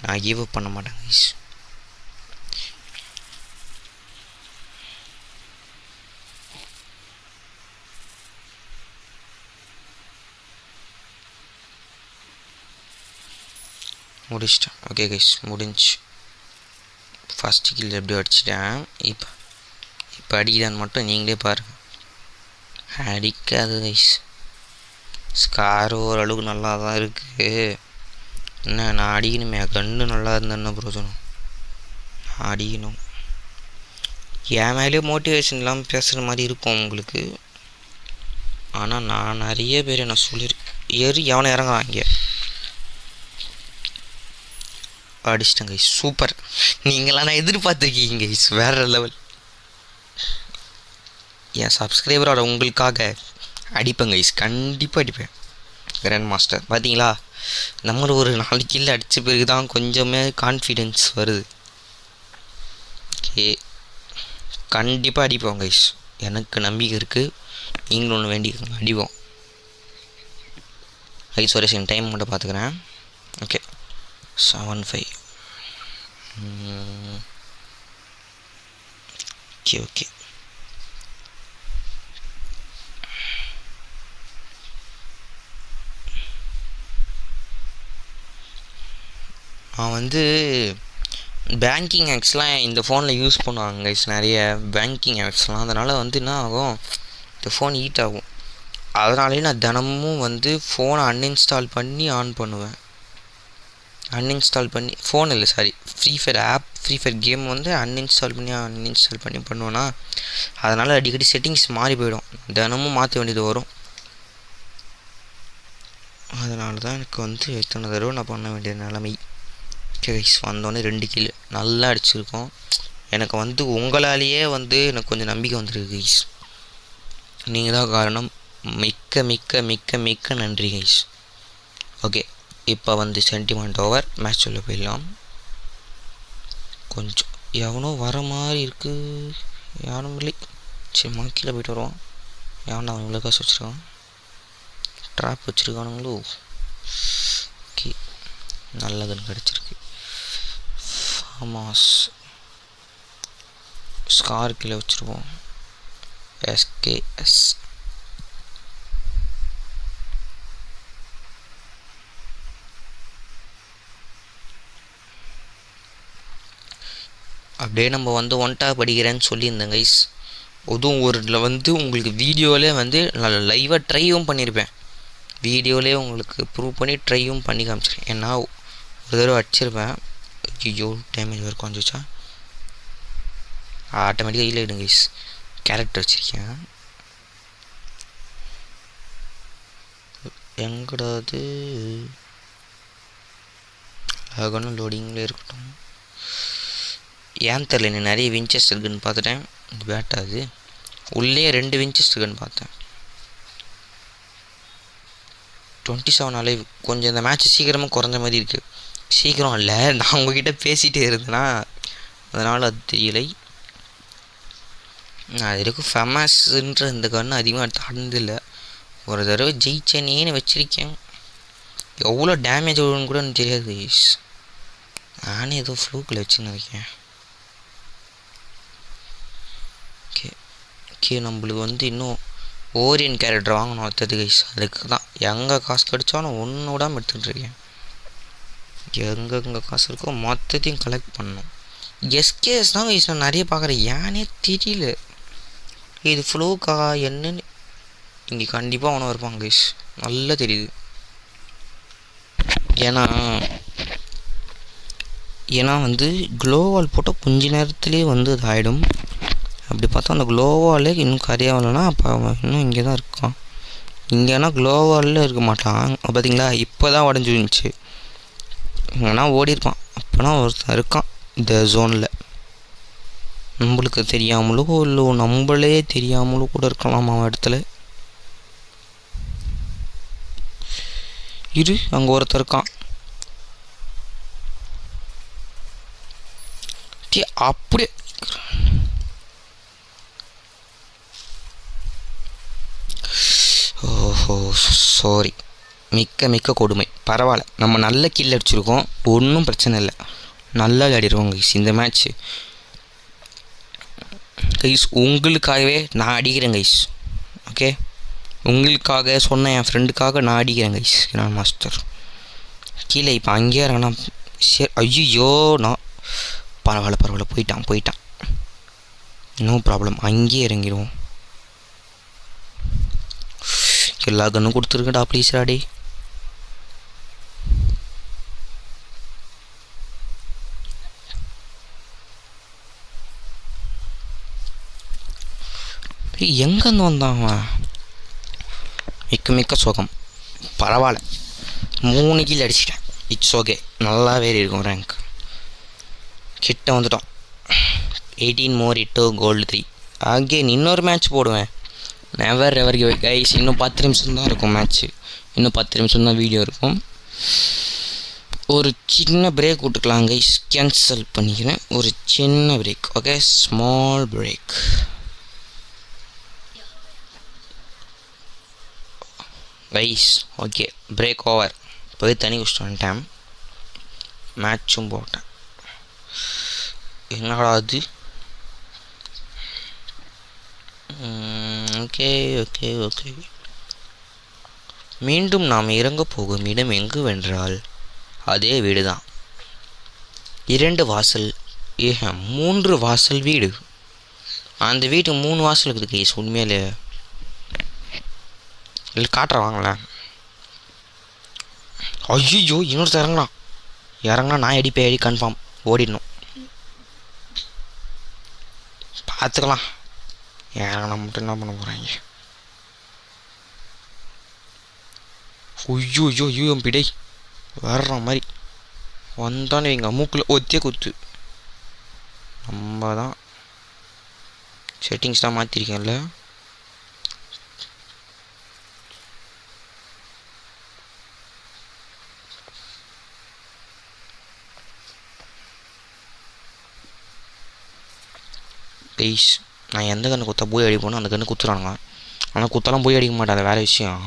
நான் கிவ் அப் பண்ண மாட்டேன் கைஸ். முடிச்சிட்டேன். ஓகே கைஸ் முடிஞ்சு. ஃபஸ்ட்டு கில் எப்படி அடிச்சிட்டேன். இப்போ அடிக்கிறான்னு மட்டும் நீங்களே பாருங்கள். அடிக்காது கைஸ், ஸ்கார் ஓரளவுக்கு நல்லா தான் இருக்குது. என்ன நான் அடிக்கணுமே, கன்று நல்லா இருந்தேன்னா பிரோஜனம், நான் அடிக்கணும். என் மேலேயே மோட்டிவேஷன் இல்லாமல் பேசுகிற மாதிரி இருக்கும் உங்களுக்கு. ஆனால் நான் நிறைய பேர் நான் சொல்லியிருக்கேன், எவனை இறங்குறான் இங்கே. அடிச்சிட்டேன் கைஸ், சூப்பர். நீங்களாம் நான் எதிர்பார்த்துருக்கீங்க கைஸ், வேறு லெவல். என் சப்ஸ்கிரைபரோட உங்களுக்காக அடிப்பேன் கைஸ், கண்டிப்பாக அடிப்பேன் கிராண்ட் மாஸ்டர். பார்த்தீங்களா, நம்மளும் ஒரு 4 கில் அடித்த பிறகு தான் கொஞ்சமே கான்ஃபிடென்ஸ் வருது. ஓகே கண்டிப்பாக அடிப்போம் கைஸ், எனக்கு நம்பிக்கை இருக்குது. நீங்களும் ஒன்று வேண்டிக்கோங்க, அடிப்போம் கைஸ். ஒரு சில டைம் மட்டும் பார்த்துக்கிறேன். ஓகே 7-5. ஓகே ஓகே நான் வந்து பேங்கிங் ஆப்ஸ்லாம் இந்த ஃபோனில் யூஸ் பண்ணுவாங்க கைஸ், நிறைய பேங்கிங் ஆப்ஸ்லாம். அதனால் வந்து என்ன ஆகும், இந்த ஃபோன் ஹீட் ஆகும். அதனாலே நான் தினமும் வந்து ஃபோனை அன்இன்ஸ்டால் பண்ணி ஆன் பண்ணுவேன். அன்இன்ஸ்டால் பண்ணி ஃபோன் இல்லை சாரி ஃப்ரீ ஃபயர் கேம் வந்து அன்இன்ஸ்டால் பண்ணி பண்ணுவேன்னா, அதனால் அடிக்கடி செட்டிங்ஸ் மாறி போயிடும், தினமும் மாற்ற வேண்டியது வரும். அதனால தான் எனக்கு வந்து எத்தனை தடவை நான் பண்ண வேண்டிய நிலைமை. கைஸ் வந்தோடனே 2 கில் நல்லா அடிச்சிருக்கோம். எனக்கு வந்து உங்களாலேயே வந்து எனக்கு கொஞ்சம் நம்பிக்கை வந்துருக்கு கைஸ், நீங்கள் தான் காரணம். மிக்க மிக்க மிக்க மிக்க நன்றி கைஸ். ஓகே இப்போ வந்து சென்டிமெண்ட் ஓவர், மேட்ச் உள்ள போயிடலாம். கொஞ்சம் எவனோ வர மாதிரி இருக்குது, யாரும் இல்லை. சரி கீழே போய்ட்டு வருவான். எவனா அவன் இவ்வளோ காசு வச்சுருக்கான், ட்ராப் வச்சுருக்கானுங்களோ. ஓகே நல்லதுன்னு கிடச்சிருக்கு. ஃபார்மாஸ் ஸ்கார் கீழே வச்சுருவோம். SKS அப்படியே நம்ம வந்து ஒன்ட்டா படிக்கிறேன்னு சொல்லியிருந்தேன் கைஸ். அதுவும் ஒரு வந்து உங்களுக்கு வீடியோவிலே வந்து நான் லைவாக ட்ரையும் பண்ணியிருப்பேன். வீடியோவிலே உங்களுக்கு ப்ரூவ் பண்ணி ட்ரையும் பண்ணி காமிச்சிருக்கேன். ஏன்னா ஒரு தடவை அடிச்சிருப்பேன், ஐயோ டேமேஜ் வேறு குறைஞ்சிச்சா? ஆட்டோமேட்டிக்காக இல்லை எடுங்க கைஸ். கேரக்டர் வச்சுருக்கேன். எங்கடாது அகனும் லோடிங்கில் இருக்கட்டும். ஏன் தெரில, நீ நிறைய வின்ச்சஸ் இருக்குன்னு பார்த்துட்டேன். இது பேட்டாது உள்ளே 2 வின்ச்சஸ் இருக்குன்னு பார்த்தேன். 27 அலைவ். கொஞ்சம் இந்த மேட்ச் சீக்கிரமாக குறைஞ்ச மாதிரி இருக்குது. சீக்கிரம் இல்லை, நான் உங்ககிட்ட பேசிகிட்டே இருந்தேன்னா அதனால் அது தெரியலை. நான் அது வரைக்கும் ஃபேமஸ்ன்ற இந்த கன்று அதிகமாக தாண்டதில்லை. ஒரு தடவை ஜெயிச்சேனேன்னு வச்சுருக்கேன். எவ்வளோ டேமேஜ் வரும்னு கூட எனக்கு தெரியாது. நானே ஏதோ ஃப்ளூக்கில் வச்சுன்னு இருக்கேன். ஓகே நம்மளுக்கு இன்னும் ஓரியன் கேரக்டர் வாங்கணும் அடுத்தது கைஸ். அதுக்கு தான் எங்கே காசு கிடச்சாலும் ஒன்று விடாமல் எடுத்துகிட்ருக்கேன். எங்கெங்கே காசு இருக்கோ மொத்தத்தையும் கலெக்ட் பண்ணணும். எஸ்கேஸ் தான் கைஸ் நான் நிறைய பார்க்குறேன். ஏன்னே தெரியல இது ஃப்ளூக்கா என்னன்னு. இங்கே கண்டிப்பாக அவனும் இருப்பாங்க கைஸ், நல்லா தெரியுது. ஏன்னா க்ளோவால் போட்டால் கொஞ்ச நேரத்துலேயே அது ஆகிடும். அப்படி பார்த்தா அந்த க்ளோவாலே இன்னும் கரையாகலைன்னா அப்போ அவன் இன்னும் இங்கே தான் இருக்கான். இங்கேனா க்ளோவாலில் இருக்க மாட்டான். பார்த்தீங்களா இப்போ தான் உடஞ்சி இருந்துச்சு. இங்கேனா ஓடி இருப்பான். அப்போனா ஒருத்தன் இருக்கான் இந்த ஜோனில். நம்மளுக்கு தெரியாமலோ இல்லை நம்மளே தெரியாமலோ கூட இருக்கலாம் அவன் இடத்துல. இரு, அங்கே ஒருத்தர் இருக்கான். அப்படியே ஓஹோ சாரி, மிக்க கொடுமை. பரவாயில்ல, நம்ம நல்ல கில் அடிச்சிருக்கோம், ஒன்றும் பிரச்சனை இல்லை. நல்லா விளையாடிருக்கோம் கைஸ் இந்த மேட்ச்சு. கைஸ் உங்களுக்காகவே நான் அடிக்கிறேன் கைஸ். ஓகே, உங்களுக்காக சொன்ன என் ஃப்ரெண்டுக்காக நான் அடிக்கிறேன் கைஸ். நான் மாஸ்டர் கீழே இப்போ அங்கேயே இறங்கினா சரி. ஐயோ நான் பரவாயில்ல போயிட்டான். நோ ப்ராப்ளம், அங்கேயே இறங்கிடுவோம். எல்லா கன்னும் கொடுத்துருக்கடா ப்ளீஸ் ராடி. எங்கேருந்து வந்தான் அவன்? மிக்க சோகம். பரவாயில்ல, 3 கில் அடிச்சிட்டேன். இட்ஸ் ஓகே, நல்லா வேறி இருக்கும் ரேங்க். கிட்ட வந்துட்டோம். 18 more இட்டு கோல்டு 3. அகெயின் இன்னொரு மேட்ச் போடுவேன். Never ever give guys. இன்னும் 10 நிமிஷம் தான் இருக்கும் மேட்ச்சு. இன்னும் 10 நிமிஷம் தான் வீடியோ இருக்கும். ஒரு சின்ன பிரேக் விட்டுக்கலாம் கைஸ். கேன்சல் பண்ணிக்கிறேன். ஒரு சின்ன break. Okay, small break. Guys okay, break over. போய் தண்ணி குடிச்சிட்டு வந்துட்டேன். மேட்சும் போட்டேன். என்னடா அது? ஓகே. மீண்டும் நாம் இறங்க போகும் இடம் எங்குவென்றால் அதே வீடு தான். 2 வாசல் 3 வாசல் வீடு. அந்த வீட்டு 3 வாசல் இருக்குது கைஸ். உண்மையிலே இல்லை காட்டுறேன் வாங்களேன். ஐயோ இன்னொருத்தர் இறங்கினா நான் அடி கன்ஃபார்ம் ஓடிடணும். பார்த்துக்கலாம். இறங்கினா மட்டும் என்ன பண்ண போகிறாங்க? ஐயோ பிடை வர்ற மாதிரி வந்தானே எங்கள் மூக்கில் ஒத்தியே குத்து. நம்ம தான் செட்டிங்ஸ் தான் மாற்றிருக்கேன்ல. கைஸ் நான் எந்த கன்று குத்தா போய் அடிப்போனோ அந்த கன்று குத்துறானுங்க. ஆனால் குத்தலாம் போய் அடிக்க மாட்டேன், அது வேறு விஷயம்.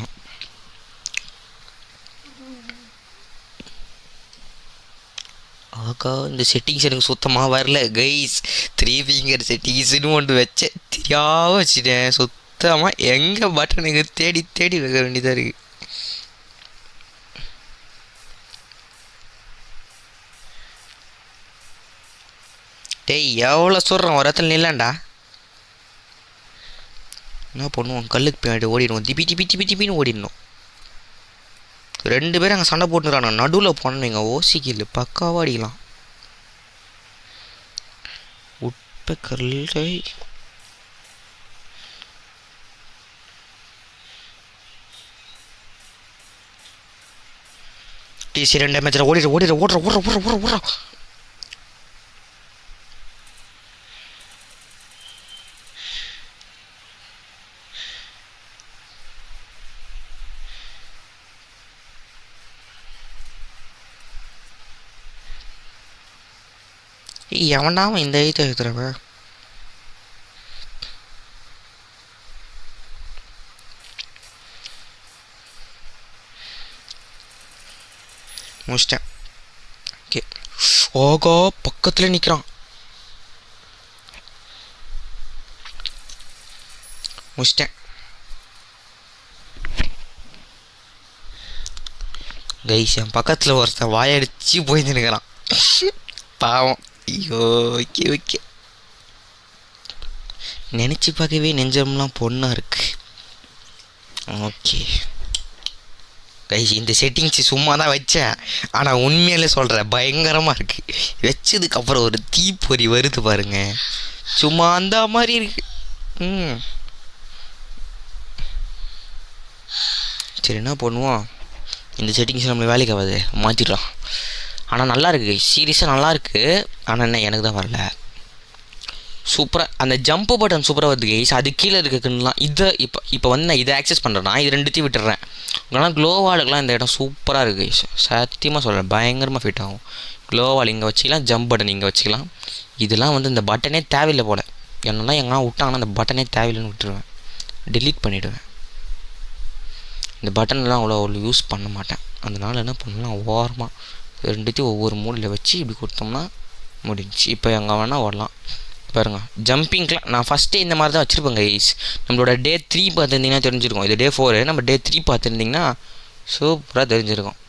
ஆக்கா இந்த செட்டிங்ஸ் எனக்கு சுத்தமாக வரல கைஸ். 3 ஃபிங்கர் செட்டிங்ஸ்னு ஒன்று வச்சேன், தெரியாமல் வச்சுட்டேன். சுத்தமாக எங்கே பட்டன் எனக்கு தேடி வைக்க வேண்டியதாக இருக்குது. டேய் எவ்வளோ சொல்கிறேன், ஒரு இடத்துல நில்லாண்டா. என்ன பண்ணுவோம், கல்லுக்கு பின்னாடி ஓடிடுவோம். திப்பின்னு ஓடிடணும். 2 பேரும் அங்கே சண்டை போட்டுறானு. நடுவில் போனோம். நீங்கள் ஓசிக்கு இல்லை பக்காவாக அடிக்கலாம். உட்பெக்கர்லை டிசி 2 டேமேஜில் ஓடுற. எவனாம இந்த எழுத்து எழுத்துறவன் முடிச்சிட்டேன். ஓகே ஓகோ பக்கத்தில் நிற்கிறான். முடிச்சிட்டேன் கைஸ். என் பக்கத்தில் ஒருத்தன் வாயடிச்சு போய் நிற்கிறான் பாவம். ஐயோ ஓகே ஓகே நினச்சி பார்க்கவே நெஞ்சம்லாம் பொண்ணாக இருக்கு. ஓகே கைஸ் இந்த செட்டிங்ஸ் சும்மா தான் வச்சேன், ஆனால் உண்மையிலே சொல்கிறேன் பயங்கரமாக இருக்குது. வச்சதுக்கப்புறம் ஒரு தீப்பொறி வருது பாருங்க, சும்மா அந்த மாதிரி இருக்கு. சரி என்ன பண்ணுவோம், இந்த செட்டிங்ஸ் நம்மளை வேலைக்கு ஆகாது, மாற்றிடலாம். ஆனால் நல்லா இருக்குது சீரியஸாக நல்லாயிருக்கு. ஆனால் என்ன எனக்கு தான் வரல. சூப்பராக அந்த ஜம்ப்பு பட்டன் சூப்பராக வருது கைஸ். அது கீழே இருக்குன்னுலாம் இதை இப்போ வந்து நான் இதை ஆக்சஸ் பண்ணுறேன்னா இது ரெண்டுத்தையும் விட்டுறேன். ஆனால் க்ளோவாலுக்கெலாம் இந்த இடம் சூப்பராக இருக்குது கைஸ். சத்தியமாக சொல்கிறேன் பயங்கரமாக ஃபிட் ஆகும். க்ளோவால் இங்கே வச்சுக்கலாம், ஜம்ப் பட்டன் இங்கே வச்சுக்கலாம். இதெல்லாம் வந்து இந்த பட்டனே தேவையில்லை போல். என்னெல்லாம் எங்கன்னா விட்டாங்கன்னா அந்த பட்டனே தேவையில்லைன்னு விட்டுருவேன், டெலீட் பண்ணிவிடுவேன். இந்த பட்டன்லாம் அவ்வளோ யூஸ் பண்ண மாட்டேன். அதனால் என்ன பண்ணலாம், ஓரமாக ரெண்டுத்தையும் ஒவ்வொரு மூலையில் வச்சு இப்படி கொடுத்தோம்னா முடிஞ்சு. இப்போ எங்கே வேணால் ஓடலாம் பாருங்கள். ஜம்பிங்லாம் நான் ஃபஸ்ட்டே இந்த மாதிரி தான் வச்சுருப்பேன் கைஸ். நம்மளோட டே 3 பார்த்துருந்தீங்கன்னா தெரிஞ்சிருக்கும். இது டே 4, நம்ம டே 3 பார்த்துருந்திங்கன்னா சூப்பராக தெரிஞ்சிருக்கும்.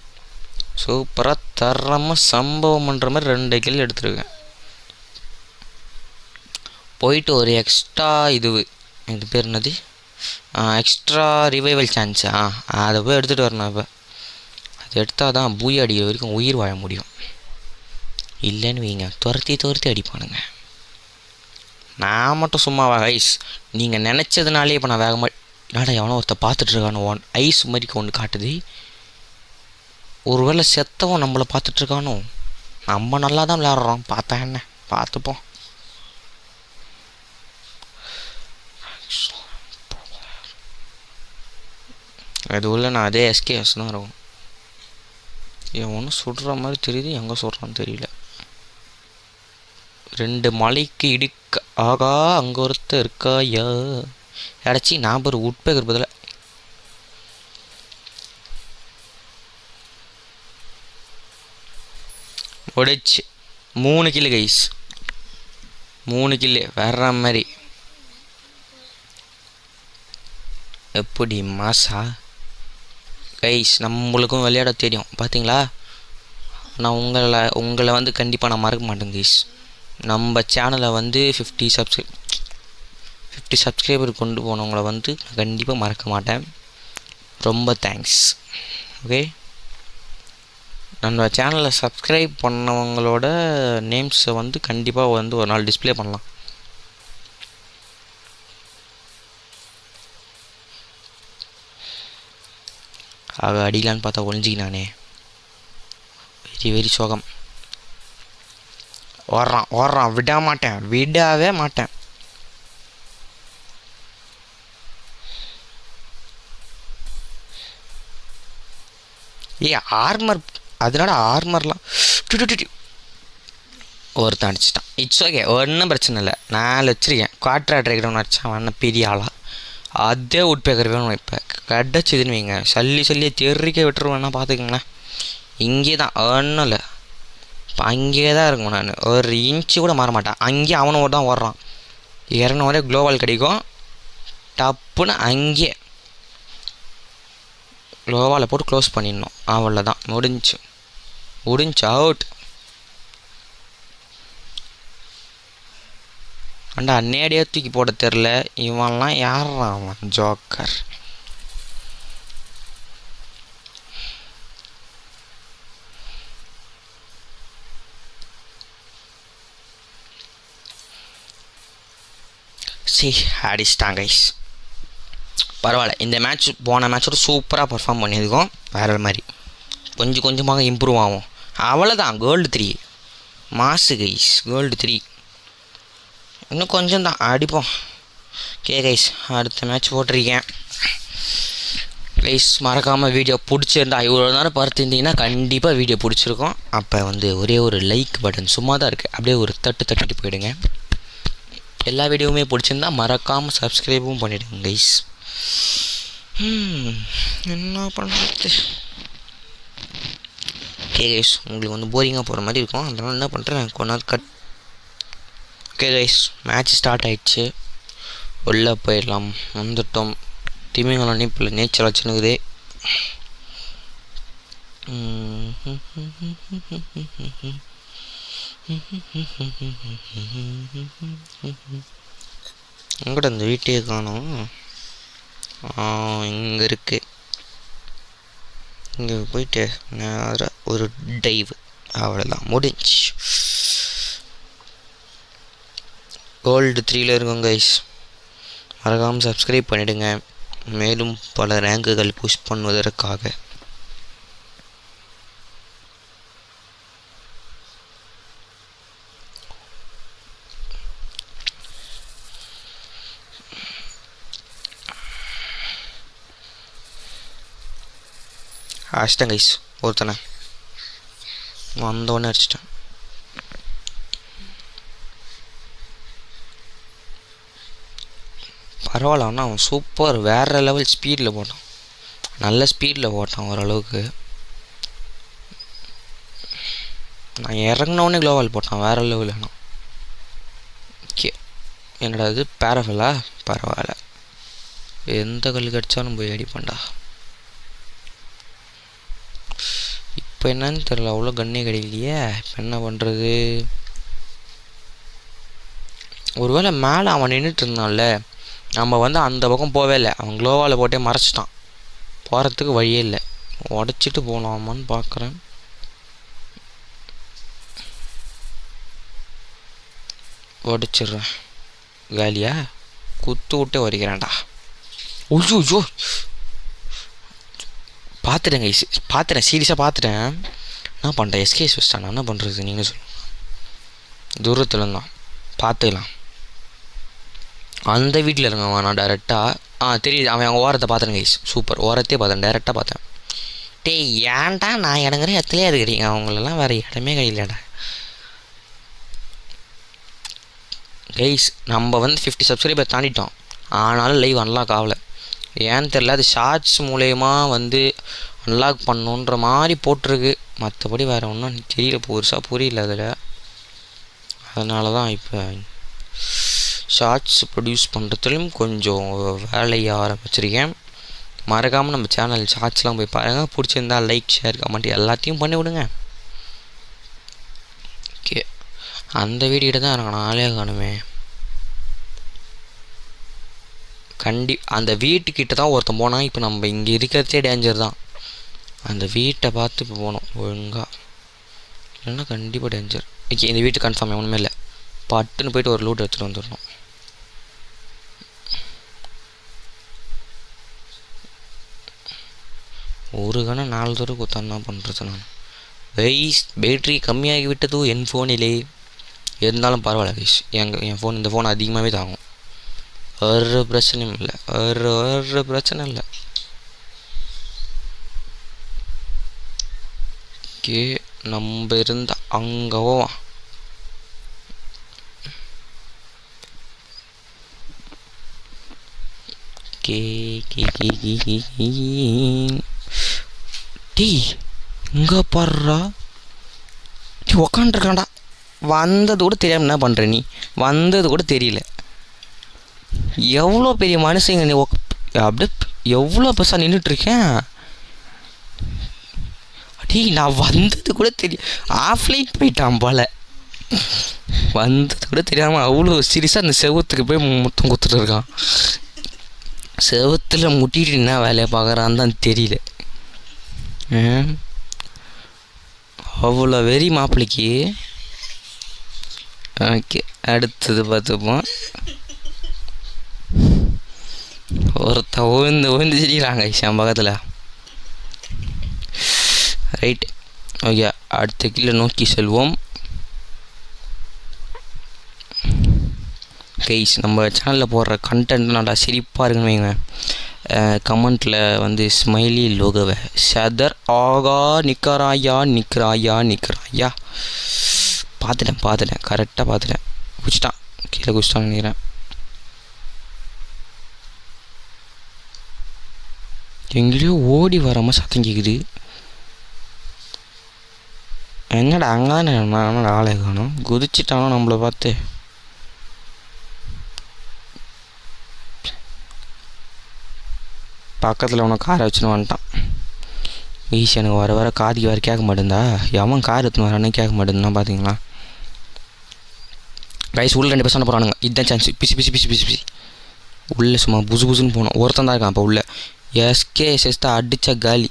சூப்பராக தரமாக சம்பவம் பண்ணுற மாதிரி 2 கில் எடுத்துருக்கேன். போயிட்டு ஒரு எக்ஸ்ட்ரா இது பேர் என்னது, எக்ஸ்ட்ரா ரிவைவல் சான்ஸா, அதை போய் எடுத்துகிட்டு வரணும். இப்போ அது எடுத்தால் தான் பூய் அடிக்கிற வரைக்கும் உயிர் வாழ முடியும். இல்லைன்னு வைங்க துரத்தி அடிப்பானுங்க. நான் மட்டும் சும்மாவா கைஸ், நீங்கள் நினச்சதுனாலே இப்போ நான் வேகமாக என்னடா எவனோ ஒருத்த பார்த்துட்ருக்கானோ ஐஸ் மாதிரி ஒன்று காட்டுது. ஒருவேளை செத்தவன் நம்மளை பார்த்துட்ருக்கானோ. நம்ம நல்லா தான் விளையாடுறோம், பார்த்தா என்ன பார்த்துப்போம். அது உள்ள நான் அதே எஸ்கேஎஸ் தான் இருக்கும். இவன் ஒன்றும் சுடுற மாதிரி தெரியுது, எங்கே சுடுறான்னு தெரியல. 2 மலைக்கு இடிக்க ஆகா அங்கே ஒருத்தர் இருக்காயா அடைச்சி. நான் ஒரு உட்பேக்கர் பதில் உடைச்சு 3 கிலோ கைஸ், 3 கிலோ வேற மாதிரி. எப்படி மாசா கைஸ், நம்மளுக்கும் விளையாட தெரியும் பார்த்தீங்களா. நான் உங்களை வந்து கண்டிப்பாக நான் மறக்க மாட்டேன் கைஸ். நம்ம சேனலை வந்து 50 சப்ஸ்கிரைபர் கொண்டு போனவங்கள வந்து நான் கண்டிப்பாக மறக்க மாட்டேன். ரொம்ப தேங்க்ஸ். ஓகே, நம்ம சேனலை சப்ஸ்கிரைப் பண்ணவங்களோட நேம்ஸை வந்து கண்டிப்பாக வந்து ஒரு நாள் டிஸ்பிளே பண்ணலாம். ஆக அடிக்கலான்னு பார்த்தா ஒழிஞ்சிக்கினானே, வெரி சோகம். ஓடுறான் விடவே மாட்டேன். ஆர்மர், அதனால ஆர்மர்லாம் ஒருத்தன் அடிச்சிட்டான். இட்ஸ் ஓகே, ஒன்றும் பிரச்சனை இல்லை. 4 வச்சுருக்கேன். குவாட்ரா ட்ரைக்டவுன் அடித்தான் வேணா பெரிய ஆளா. அதே உட்பேக்கர் வேணும். இப்போ கிடச்சிதுன்னு வைங்க சொல்லி தெறிக்க விட்டுருவேன்னா பார்த்துக்கங்களேன். இங்கே தான் ஒன்றும் இல்லை, இப்போ அங்கேயே தான் இருக்கும். நான் ஒரு இன்ச்சு கூட மாற மாட்டேன். அங்கேயே அவனோட தான் ஓடுறான். இறங்கின க்ளோவால் கிடைக்கும், டப்புன்னு அங்கேயே க்ளோவாலை போட்டு க்ளோஸ் பண்ணிடணும். அவ்வளோதான், முடிஞ்சு அவுட். அண்டா நேடியே தூக்கி போட தெரில. இவன்லாம் யாரா அவன், ஜோக்கர். சி அடிச்சிட்டாங்க கைஸ். பரவாயில்ல, இந்த மேட்ச் போன மேட்சோட சூப்பராக பர்ஃபார்ம் பண்ணியிருக்கோம். வேறு மாதிரி கொஞ்சம் கொஞ்சமாக இம்ப்ரூவ் ஆகும். அவ்வளோதான். கோல்டு 3 மாசு கைஸ். கோல்டு 3 இன்னும் கொஞ்சம் தான் அடிப்போம். ஓகே கைஸ், அடுத்த மேட்ச் போட்டிருக்கேன் கைஸ். மறக்காமல் வீடியோ பிடிச்சிருந்தா இவ்வளோ நேரம் பார்த்துருந்தீங்கன்னா கண்டிப்பாக வீடியோ பிடிச்சிருக்கோம். அப்போ வந்து ஒரே ஒரு லைக் பட்டன் சும்மா தான் இருக்குது, அப்படியே ஒரு தட்டிட்டு போயிடுங்க. எல்லா வீடியோவுமே பிடிச்சிருந்தா மறக்காமல் சப்ஸ்கிரைபும் பண்ணிவிடுங்க கைஸ். என்ன பண்ணுறது? ஓகே கைஸ், உங்களுக்கு வந்து போரிங்காக போகிற மாதிரி இருக்கும், அதனால் என்ன பண்ணுறேன், கொஞ்ச நாள் cut. Okay guys, match start ஆகிடுச்சு. உள்ளே போயிடலாம். வந்துட்டோம். திமிங்கலம் இப்போ நேச்சர் வச்சுனுக்குதே. எங்கட அந்த வீட்டையே காணோம். இங்கே இருக்கு. இங்கே போயிட்டு நேராக ஒரு டைவ், அவ்வளோதான் முடிஞ்சு. கோல்டு 3ல் இருக்கோம் கைஸ். மறக்காமல் சப்ஸ்கிரைப் பண்ணிவிடுங்க, மேலும் பல ரேங்குகள் புஷ் பண்ணுவதற்காக. அடிச்சிட்டேன் கைஸ், ஒருத்தனை வந்தோடனே அடிச்சிட்டேன். பரவாயில்ல, ஆனால் அவன் சூப்பர் வேறு லெவல் ஸ்பீடில் போட்டான். நல்ல ஸ்பீடில் போட்டான் ஓரளவுக்கு. நான் இறங்கினோடனே க்ளோவால் போட்டான் வேறு லெவல். ஆனால் ஓகே, என்னடா இது பேரஃபலா? பரவாயில்ல, எந்த கல் கடிச்சாலும் போய் அடிப்பேன்டா. இப்போ என்னன்னு தெரியல, அவ்வளோ கண்ணே கிடைக்கலையே. இப்போ என்ன பண்ணுறது? ஒருவேளை மேலே அவன் நின்றுட்டு இருந்தான்ல, நம்ம வந்து அந்த பக்கம் போவே இல்லை, அவன் க்ளோவால் போட்டே மறைச்சிட்டான். போகிறதுக்கு வழியே இல்லை. உடச்சிட்டு போகலாமான்னு பார்க்குறேன். உடச்சிட்றேன். காலியா குத்து விட்டே வரைக்கிறேன்டா. ஐயோ பார்த்துட்டேன் கைஸ், பார்த்துட்டேன், சீரியஸாக பார்த்துட்டேன். என்ன பண்ணுறேன், எஸ்கேஸ் வச்சிட்டான். என்ன பண்ணுறது நீங்கள் சொல்லுங்கள். தூரத்தில் இருந்தான், பார்த்துக்கலாம். அந்த வீட்டில் இருங்கவன். நான் டேரெக்டாக தெரியுது, அவன் அவங்க ஓரத்தை பார்த்தேன் கைஸ். சூப்பர், ஓரத்தையே பார்த்தேன், டேரெக்டாக பார்த்தேன். டேய் ஏன்டா நான் இடங்குறேன் எத்துலேயே இருக்கிறீங்க, அவங்களெல்லாம் வேறு இடமே கிடையிலடா கைஸ். நம்ம வந்து 50 சப்ஸ்கிரைபர் தாண்டிட்டோம், ஆனாலும் லைவ் அன்லாக் ஆகலை. ஏன்னு தெரில, அது ஷார்ட்ஸ் மூலயமா வந்து அன்லாக் பண்ணுன்ற மாதிரி போட்டிருக்கு. மற்றபடி வேறு ஒன்றும் தெரியல, பெருசாக புரியல அதில். அதனால தான் இப்போ ஷார்ட்ஸ் ப்ரொடியூஸ் பண்ணுறதுலையும் கொஞ்சம் வேலையை ஆரம்பிச்சிருக்கேன். மறக்காமல் நம்ம சேனல் ஷார்ட்ஸ்லாம் போய் பாருங்கள். பிடிச்சிருந்தா லைக், ஷேர், கமெண்ட் எல்லாத்தையும் பண்ணி விடுங்க. ஓகே, அந்த வீடியோட தான் எனக்கு நாளே காணுமே. அந்த வீட்டுக்கிட்ட தான் ஒருத்தன் போனால். இப்போ நம்ம இங்கே இருக்கிறதே டேஞ்சர் தான். அந்த வீட்டை பார்த்து இப்போ போகணும் ஒழுங்காக, இல்லைன்னா கண்டிப்பாக டேஞ்சர். ஓகே, இந்த வீட்டு கன்ஃபார்ம் ஒன்றுமே இல்லை. பட்டுன்னு போய்ட்டு ஒரு லூட் எடுத்துகிட்டு வந்துடணும். ஒரு கணம் 4 தடவை குத்தான்னா பண்ணுறது நான். பேட்ரி கம்மியாகி விட்டதோ என் ஃபோனிலே. இருந்தாலும் பரவாயில்ல கைஸ், என் ஃபோன் இந்த ஃபோன் அதிகமாகவே தாங்கும். ஒரு பிரச்சனையும் இல்லை, ஒரு பிரச்சனை இல்லை. ஓகே, நம்ம இருந்த அங்கவோ கே கே கே கே டீ இங்கே பாடுறா. டீ உக்காண்ட்ருக்காண்டா. வந்தது கூட தெரியாமல் என்ன பண்ணுற நீ? வந்தது கூட தெரியல. எவ்வளோ பெரிய மனுஷங்க நீ. அப்படியே எவ்வளோ பெருசாக நின்றுட்டுருக்கேன். அடி நான் வந்தது கூட தெரியும். ஆஃப்லைன் போயிட்டான் போல். வந்தது கூட தெரியாமல் அவ்வளோ சீரியஸாக அந்த செவத்துக்கு போய் முத்தம் கொடுத்துட்டு இருக்கான். செவத்தில் முட்டிட்டு என்ன வேலையை பார்க்குறான்னு தான் தெரியல. அவ்வளோ வெறி மாப்பிள்ளைக்கு. ஓகே, அடுத்தது பார்த்துப்போம். ஒருத்த விழுந்து சிரிக்கிறாங்க என் பக்கத்தில். ரைட், ஓகே, அடுத்த கீழே நோக்கி செல்வோம். கைஸ், நம்ம சேனலில் போடுற கண்டென்ட் நல்லா சிரிப்பாக இருக்குன்னு வைங்க. கமெண்ட்டில் வந்து ஸ்மைலி லோகவை சதர் ஆகா நிற்கிறாயா பார்த்துட்டேன் கரெக்டாக பார்த்துட்டேன். குச்சிட்டான், கீழே குச்சிட்டான்னு நினைக்கிறேன். எங்கேயோ ஓடி வராமல் சத்தம் கேட்குது. என்னடா அங்கே தானே ஆளை காணும். குதிச்சிட்டானோ நம்மளை பார்த்து. பக்கத்தில் அவனை காரை வச்சுன்னு வந்துட்டான். ஈஸி, எனக்கு வர காதிக்கு வேறு கேட்க மாட்டேந்தா. எவன் கார் எடுத்துன்னு வரானே கேட்க மாட்டேங்குதுன்னா பார்த்தீங்களா. கைஸ், உள்ள 2 பேர் சண்டை போகிறானுங்க. இதுதான் சான்ஸ். பிசி உள்ளே சும்மா புசுன்னு போனோம். ஒருத்தன் தான் இருக்கான் இப்போ உள்ள. எஸ்கேஎஸ் தான் அடித்த காலி.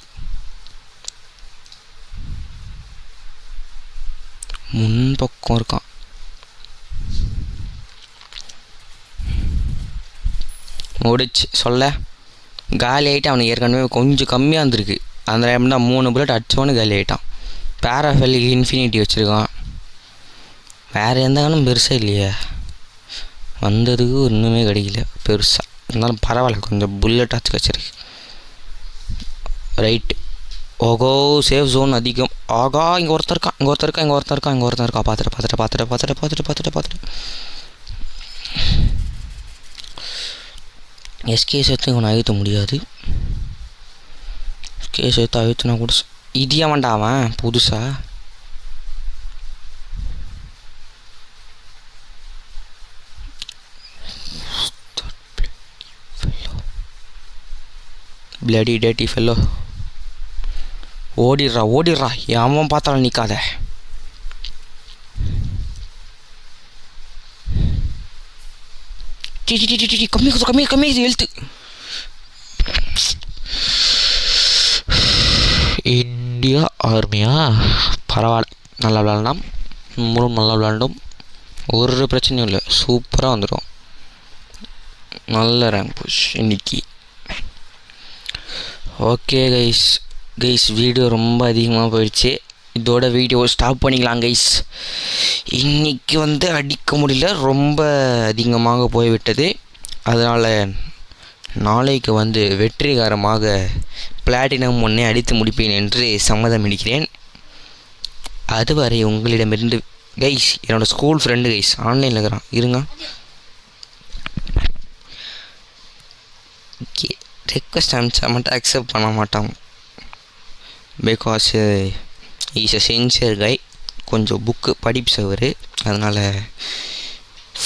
முன்பக்கம் இருக்கான். முடிச்சு சொல்ல காலி ஆகிட்டு. அவனுக்கு ஏற்கனவே கொஞ்சம் கம்மியாக இருந்திருக்கு. அந்த டைம் தான் 3 புல்லட் அடித்தவனு காலி ஆகிட்டான். பேராஃபெல் இன்ஃபினிட்டி வச்சுருக்கான். வேறு எந்த காலம் பெருசாக இல்லையே. வந்ததுக்கு ஒன்றுமே கிடைக்கல பெருசாக. இருந்தாலும் பரவாயில்ல, கொஞ்சம் புல்லட் ஆச்சு வச்சிருக்கு. ரைட்டு, ஓகோ, சேஃப் ஜோன் அதிகம். ஆகா, இங்கே ஒருத்தர் இருக்கா. பார்த்துட்டு எஸ்கே சேர்த்து இவனை அழுத்த முடியாது. எஸ்கே சேர்த்து அழுத்தினா கூட இடியா வேண்டாவன் புதுசா. பிளடி டேட்டி ஃபெல்லோ, ஓடிடுறா. எவன் பார்த்தாலும் நிற்காத. கம்மி எழுத்து. இந்தியா ஆர்மியா பரவாயில்ல, நல்லா விளாண்டோம். நல்லா விளாண்டோம். ஒரு பிரச்சனையும் இல்லை, சூப்பராக வந்துடும். நல்ல ரேங்க் புஷ் இன்னைக்கு. ஓகே கைஸ், வீடியோ ரொம்ப அதிகமாக போயிடுச்சு. இதோட வீடியோ ஸ்டாப் பண்ணிக்கலாம் கைஸ். இன்றைக்கி வந்து அடிக்க முடியல, ரொம்ப அதிகமாக போய்விட்டது. அதனால் நாளைக்கு வந்து வெற்றிகரமாக பிளாட்டினம் 1 அடித்து முடிப்பேன் என்று சம்மதம் அளிக்கிறேன். அதுவரை உங்களிடமிருந்து கைஸ், என்னோடய ஸ்கூல் ஃப்ரெண்டு கைஸ் ஆன்லைனில் இருக்கிறான், இருங்க. ஓகே, ரெக்வஸ்ட் அனுப்பிச்சா மட்டும் அக்செப்ட் பண்ண மாட்டான். பிகாஸ் இஸ் அ சின்சியர் கை. கொஞ்சம் புக்கு படிப்பு அதனால்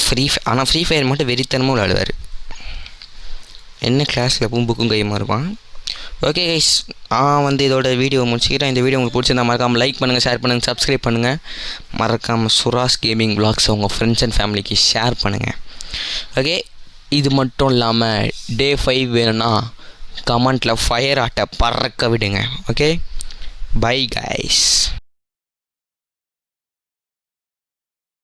ஃப்ரீ ஃபயர் மட்டும் வெறித்தனமாக விளையாடுவார். என்ன கிளாஸில் எப்பவும் புக்கும் கையுமா இருப்பான். ஓகே கைஸ், வந்து இதோட வீடியோ முடிச்சுக்கிறேன். இந்த வீடியோ உங்களுக்கு பிடிச்சிருந்தா மறக்காமல் லைக் பண்ணுங்கள், ஷேர் பண்ணுங்கள், சப்ஸ்கிரைப் பண்ணுங்கள். மறக்காமல் சுராஸ் கேமிங் வ்ளாக்ஸை உங்கள் ஃப்ரெண்ட்ஸ் அண்ட் ஃபேமிலிக்கு ஷேர் பண்ணுங்கள். ஓகே, இது மட்டும் இல்லாமல் டே 5 வேணும்னா கமெண்ட்டில் ஃபயர் ஆட்டை பறக்க விடுங்க. Okay, bye guys.